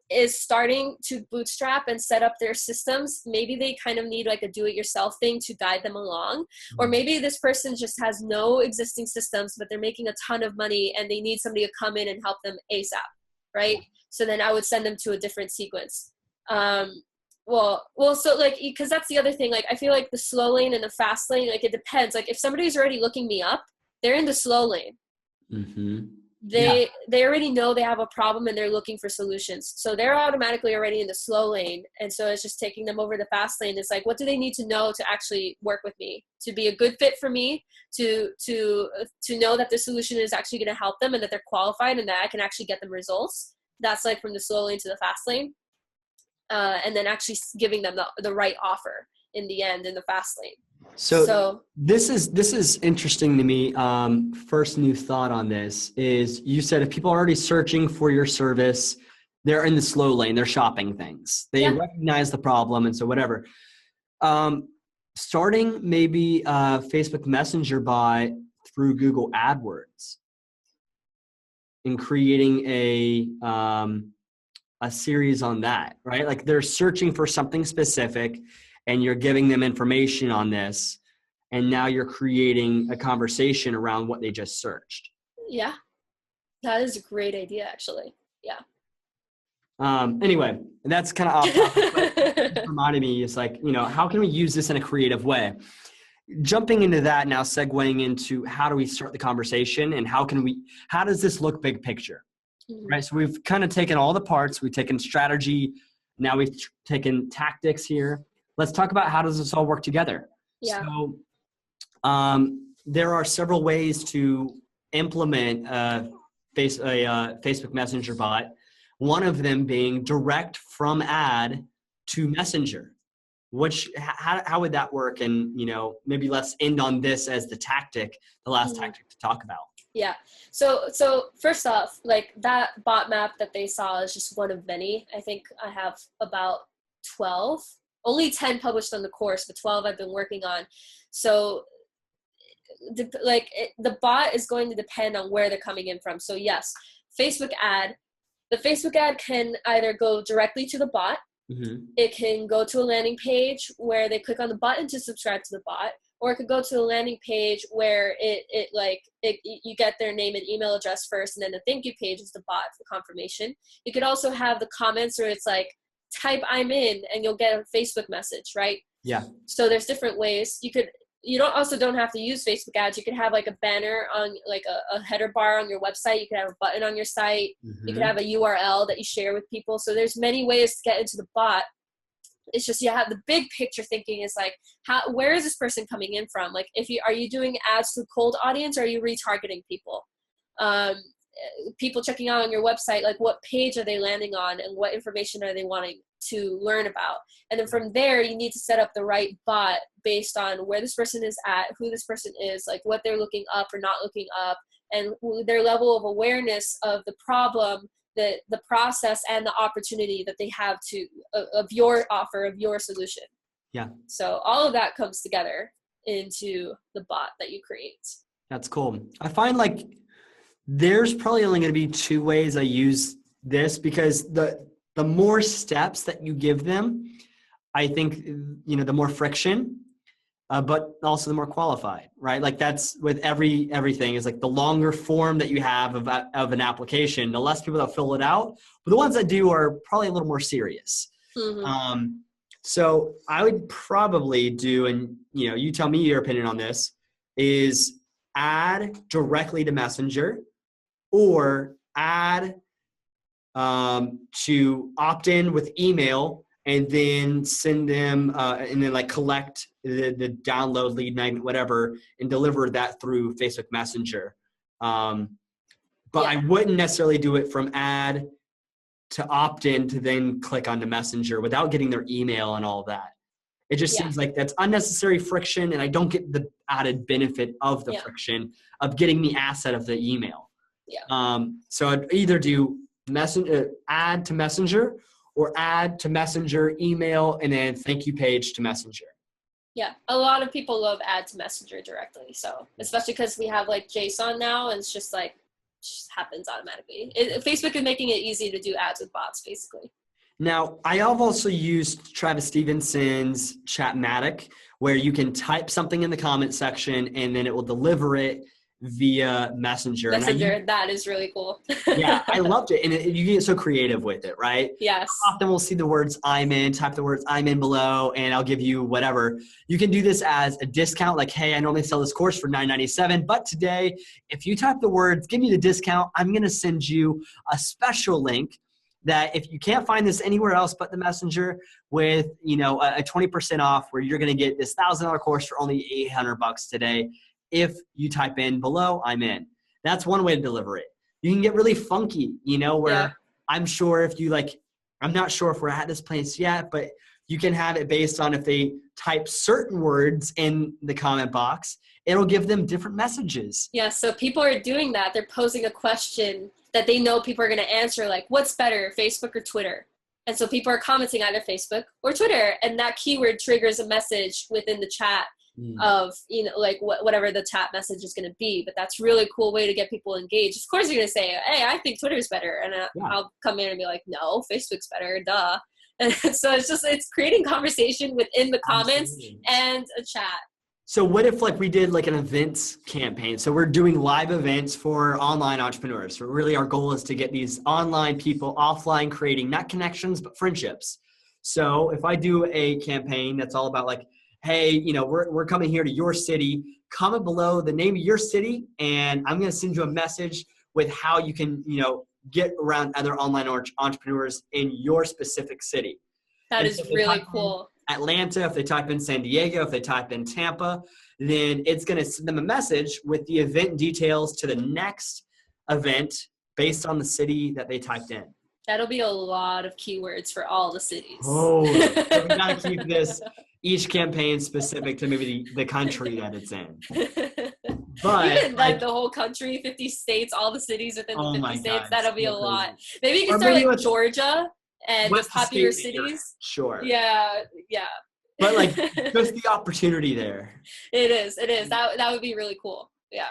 is starting to bootstrap and set up their systems. Maybe they kind of need like a do-it-yourself thing to guide them along. Or maybe this person just has no existing systems, but they're making a ton of money and they need somebody to come in and help them ASAP, right? So then I would send them to a different sequence. So like, because that's the other thing. Like, I feel like the slow lane and the fast lane, like it depends. Like if somebody's already looking me up, they're in the slow lane. Mm-hmm. they already know they have a problem and they're looking for solutions. So they're automatically already in the slow lane. And so it's just taking them over the fast lane. It's like, what do they need to know to actually work with me, to be a good fit for me, to know that the solution is actually going to help them and that they're qualified and that I can actually get them results. That's like from the slow lane to the fast lane. And then actually giving them the right offer in the end in the fast lane. So this is interesting to me. First new thought on this is, you said if people are already searching for your service, they're in the slow lane, they're shopping things. They recognize the problem. And so whatever, starting maybe Facebook Messenger bot through Google AdWords and creating a series on that, right? Like they're searching for something specific and you're giving them information on this. And now you're creating a conversation around what they just searched. Yeah, that is a great idea, actually. Yeah. Anyway, that's kind of off topic, but it reminded me, it's like, how can we use this in a creative way? Jumping into that now, segueing into how do we start the conversation and how does this look big picture? Mm-hmm. Right. So we've kind of taken all the parts, we've taken strategy. Now we've taken tactics here. Let's talk about how does this all work together? Yeah. So there are several ways to implement a Facebook Messenger bot. One of them being direct from ad to Messenger. How would that work? And maybe let's end on this as the last tactic to talk about. Yeah. So first off, like that bot map that they saw is just one of many. I think I have about 12. Only 10 published on the course, but 12 I've been working on. So the bot is going to depend on where they're coming in from. So yes, Facebook ad. The Facebook ad can either go directly to the bot. Mm-hmm. It can go to a landing page where they click on the button to subscribe to the bot, or it could go to a landing page where you get their name and email address first, and then the thank you page is the bot for confirmation. You could also have the comments where it's like, type I'm in and you'll get a Facebook message, right? Yeah. So there's different ways. You don't have to use Facebook ads. You could have like a banner on like a header bar on your website. You could have a button on your site. Mm-hmm. You could have a URL that you share with people. So there's many ways to get into the bot. It's just, you have the big picture thinking is like, where is this person coming in from? Like are you doing ads to cold audience, or are you retargeting people? People checking out on your website, like what page are they landing on and what information are they wanting to learn about? And then from there, you need to set up the right bot based on where this person is at, who this person is, like what they're looking up or not looking up, and their level of awareness of the problem, the process, and the opportunity that they have of your offer, of your solution. Yeah. So all of that comes together into the bot that you create. That's cool. I find like there's probably only going to be two ways I use this, because the more steps that you give them, I think, the more friction, but also the more qualified, right? Like that's with everything is like the longer form that you have of an application, the less people that fill it out, but the ones that do are probably a little more serious. Mm-hmm. So I would probably do, and you tell me your opinion on this, is add directly to Messenger, or add to opt in with email and then send them and then like collect the download lead magnet, whatever, and deliver that through Facebook Messenger. But I wouldn't necessarily do it from ad to opt in to then click onto Messenger without getting their email and all of that. It just seems like that's unnecessary friction, and I don't get the added benefit of the friction of getting the asset of the email. Yeah. So I'd either do add to Messenger, or add to Messenger, email, and then thank you page to Messenger. Yeah, a lot of people love add to Messenger directly. So especially because we have like JSON now, and it's just like just happens automatically. Facebook is making it easy to do ads with bots, basically. Now, I have also used Travis Stevenson's Chatmatic, where you can type something in the comment section and then it will deliver it via Messenger. Messenger, that is really cool. Yeah, I loved it. And you get so creative with it, right? Yes. Often we'll see the words I'm in, type the words I'm in below, and I'll give you whatever. You can do this as a discount, like, hey, I normally sell this course for $9.97, but today, if you type the words, give me the discount, I'm going to send you a special link that if you can't find this anywhere else but the Messenger, with, you know, a 20% off, where you're going to get this $1,000 course for only $800 today if you type in below I'm in. That's one way to deliver it. You can get really funky, you know, where I'm sure if you like, I'm not sure if we're at this place yet, but you can have it based on if they type certain words in the comment box, it'll give them different messages. Yeah, so people are doing that. They're posing a question that they know people are going to answer, like, what's better, Facebook or Twitter? And so people are commenting either Facebook or Twitter, and that keyword triggers a message within the chat of, you know, like whatever the chat message is going to be. But that's really cool way to get people engaged. Of course you're going to say, hey, I think Twitter's better. And I'll come in and be like, no, Facebook's better, duh. And so it's creating conversation within the comments and a chat. So what if like we did like an events campaign? So we're doing live events for online entrepreneurs. So really our goal is to get these online people offline, creating not connections, but friendships. So if I do a campaign that's all about like, hey, you know, we're coming here to your city, comment below the name of your city, and I'm going to send you a message with how you can, you know, get around other online entrepreneurs in your specific city. That is really cool. Atlanta, if they type in San Diego, if they type in Tampa, then it's going to send them a message with the event details to the next event based on the city that they typed in. That'll be a lot of keywords for all the cities. Oh, so we got to keep this, each campaign specific to maybe the country that it's in. But even like the whole country, 50 states, all the cities within the 50 states, that'll be a lot. Maybe you can start like Georgia and just popular cities. Sure. Yeah. But like just the opportunity there. It is. That would be really cool. Yeah.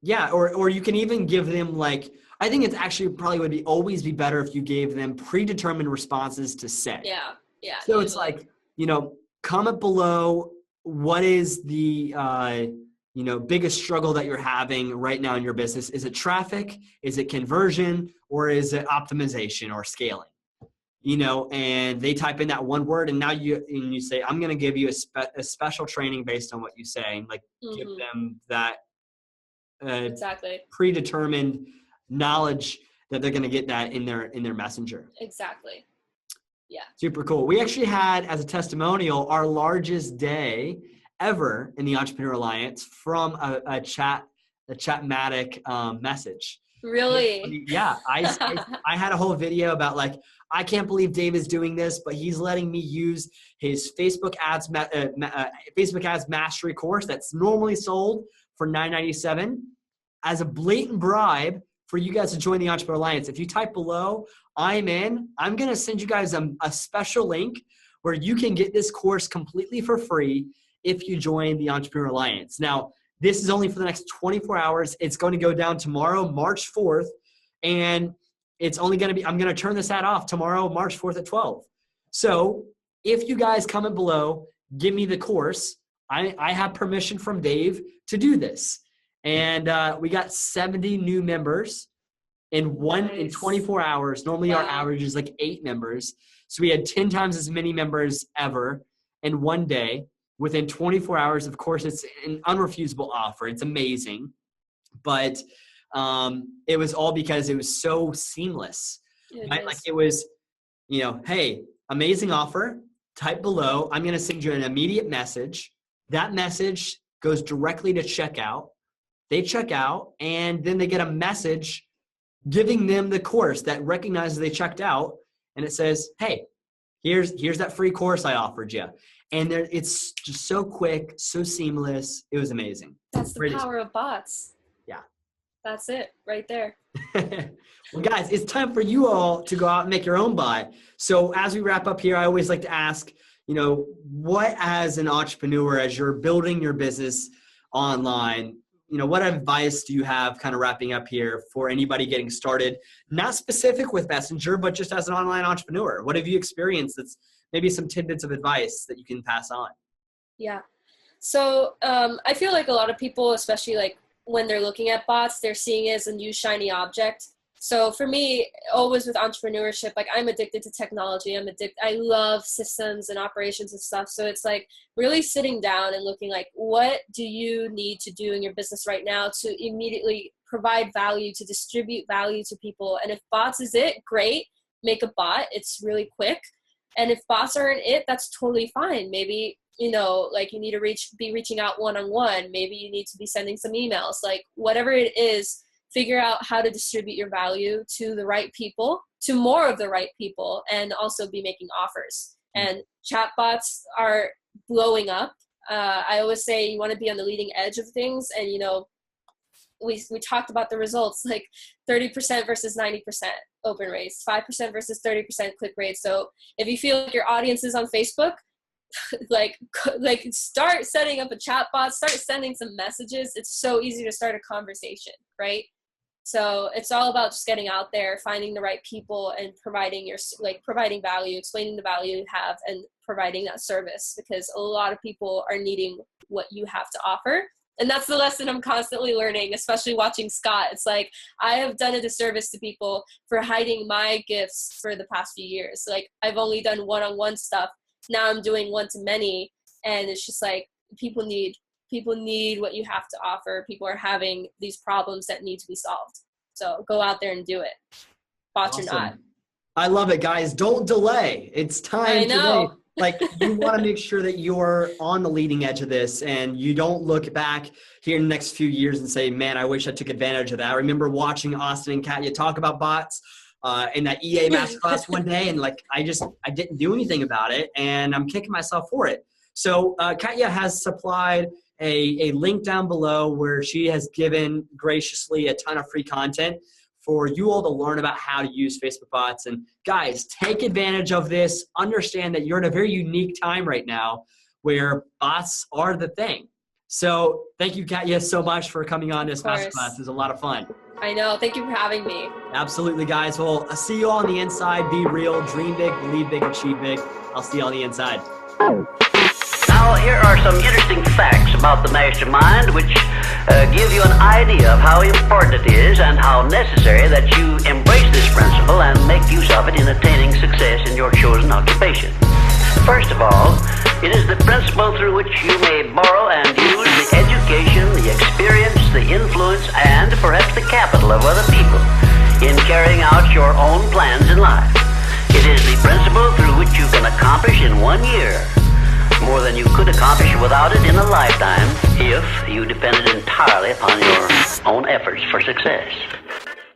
Yeah, or you can even give them like, I think it's actually probably would be always be better if you gave them predetermined responses to say. Yeah. So it's like, you know, comment below what is the you know, biggest struggle that you're having right now in your business. Is it traffic? Is it conversion? Or is it optimization or scaling? You know, and they type in that one word, and now you say, I'm going to give you a special training based on what you say, and like give them that exactly predetermined knowledge that they're going to get that in their messenger. Exactly. Yeah. Super cool. We actually had, as a testimonial, our largest day ever in the Entrepreneur Alliance from a Chatmatic message. Really? Yeah. I had a whole video about like, I can't believe Dave is doing this, but he's letting me use his Facebook ads mastery course that's normally sold for $9.97 as a blatant bribe for you guys to join the Entrepreneur Alliance. If you type below, I'm in, I'm going to send you guys a special link where you can get this course completely for free if you join the Entrepreneur Alliance. Now, this is only for the next 24 hours. It's going to go down tomorrow, March 4th, and it's only going to be, I'm going to turn this ad off tomorrow, March 4th at 12. So if you guys comment below, give me the course. I have permission from Dave to do this. And we got 70 new members in 24 hours. Normally our average is like 8 members. So we had 10 times as many members ever in one day within 24 hours. Of course, it's an unrefusable offer. It's amazing. But it was all because it was so seamless. Right? Like it was, you know, hey, amazing offer. Type below. I'm going to send you an immediate message. That message goes directly to checkout. They check out, and then they get a message giving them the course that recognizes they checked out, and it says, hey, here's that free course I offered you. And it's just so quick, so seamless. It was amazing. That's the power of bots. Yeah. That's it right there. Well, guys, it's time for you all to go out and make your own bot. So as we wrap up here, I always like to ask, you know, what as an entrepreneur, as you're building your business online, you know, what advice do you have kind of wrapping up here for anybody getting started, not specific with Messenger, but just as an online entrepreneur? What have you experienced that's maybe some tidbits of advice that you can pass on? Yeah. So I feel like a lot of people, especially like when they're looking at bots, they're seeing it as a new shiny object. So for me, always with entrepreneurship, like I'm addicted to technology. I love systems and operations and stuff. So it's like really sitting down and looking like, what do you need to do in your business right now to immediately provide value, to distribute value to people? And if bots is it, great, make a bot. It's really quick. And if bots aren't it, that's totally fine. Maybe, you know, like you need to be reaching out one-on-one. Maybe you need to be sending some emails, like whatever it is. Figure out how to distribute your value to the right people, to more of the right people, and also be making offers. And chatbots are blowing up. I always say you want to be on the leading edge of things. And, you know, we talked about the results, like 30% versus 90% open rates, 5% versus 30% click rate. So if you feel like your audience is on Facebook, like start setting up a chatbot, start sending some messages. It's so easy to start a conversation, right? So it's all about just getting out there, finding the right people, and providing value, explaining the value you have, and providing that service, because a lot of people are needing what you have to offer. And that's the lesson I'm constantly learning, especially watching Scott. It's like, I have done a disservice to people for hiding my gifts for the past few years. Like, I've only done one-on-one stuff. Now I'm doing one-to-many. And it's just like, people need what you have to offer. People are having these problems that need to be solved. So go out there and do it. Bots or not. I love it, guys. Don't delay. It's time today. Like, you want to make sure that you're on the leading edge of this, and you don't look back here in the next few years and say, man, I wish I took advantage of that. I remember watching Austin and Katya talk about bots in that EA Masterclass one day, and like, I didn't do anything about it, and I'm kicking myself for it. So Katya has supplied a link down below where she has given graciously a ton of free content for you all to learn about how to use Facebook bots. And guys, take advantage of this. Understand that you're in a very unique time right now where bots are the thing. So thank you, Katya, so much for coming on this Masterclass. It was a lot of fun. I know. Thank you for having me. Absolutely, guys. Well, I'll see you all on the inside. Be real, dream big, believe big, achieve big. I'll see you on the inside. Now, here are some interesting facts about the mastermind, which give you an idea of how important it is and how necessary that you embrace this principle and make use of it in attaining success in your chosen occupation. First of all, it is the principle through which you may borrow and use the education, the experience, the influence, and perhaps the capital of other people in carrying out your own plans in life. It is the principle through which you can accomplish in 1 year more than you could accomplish without it in a lifetime if you depended entirely upon your own efforts for success.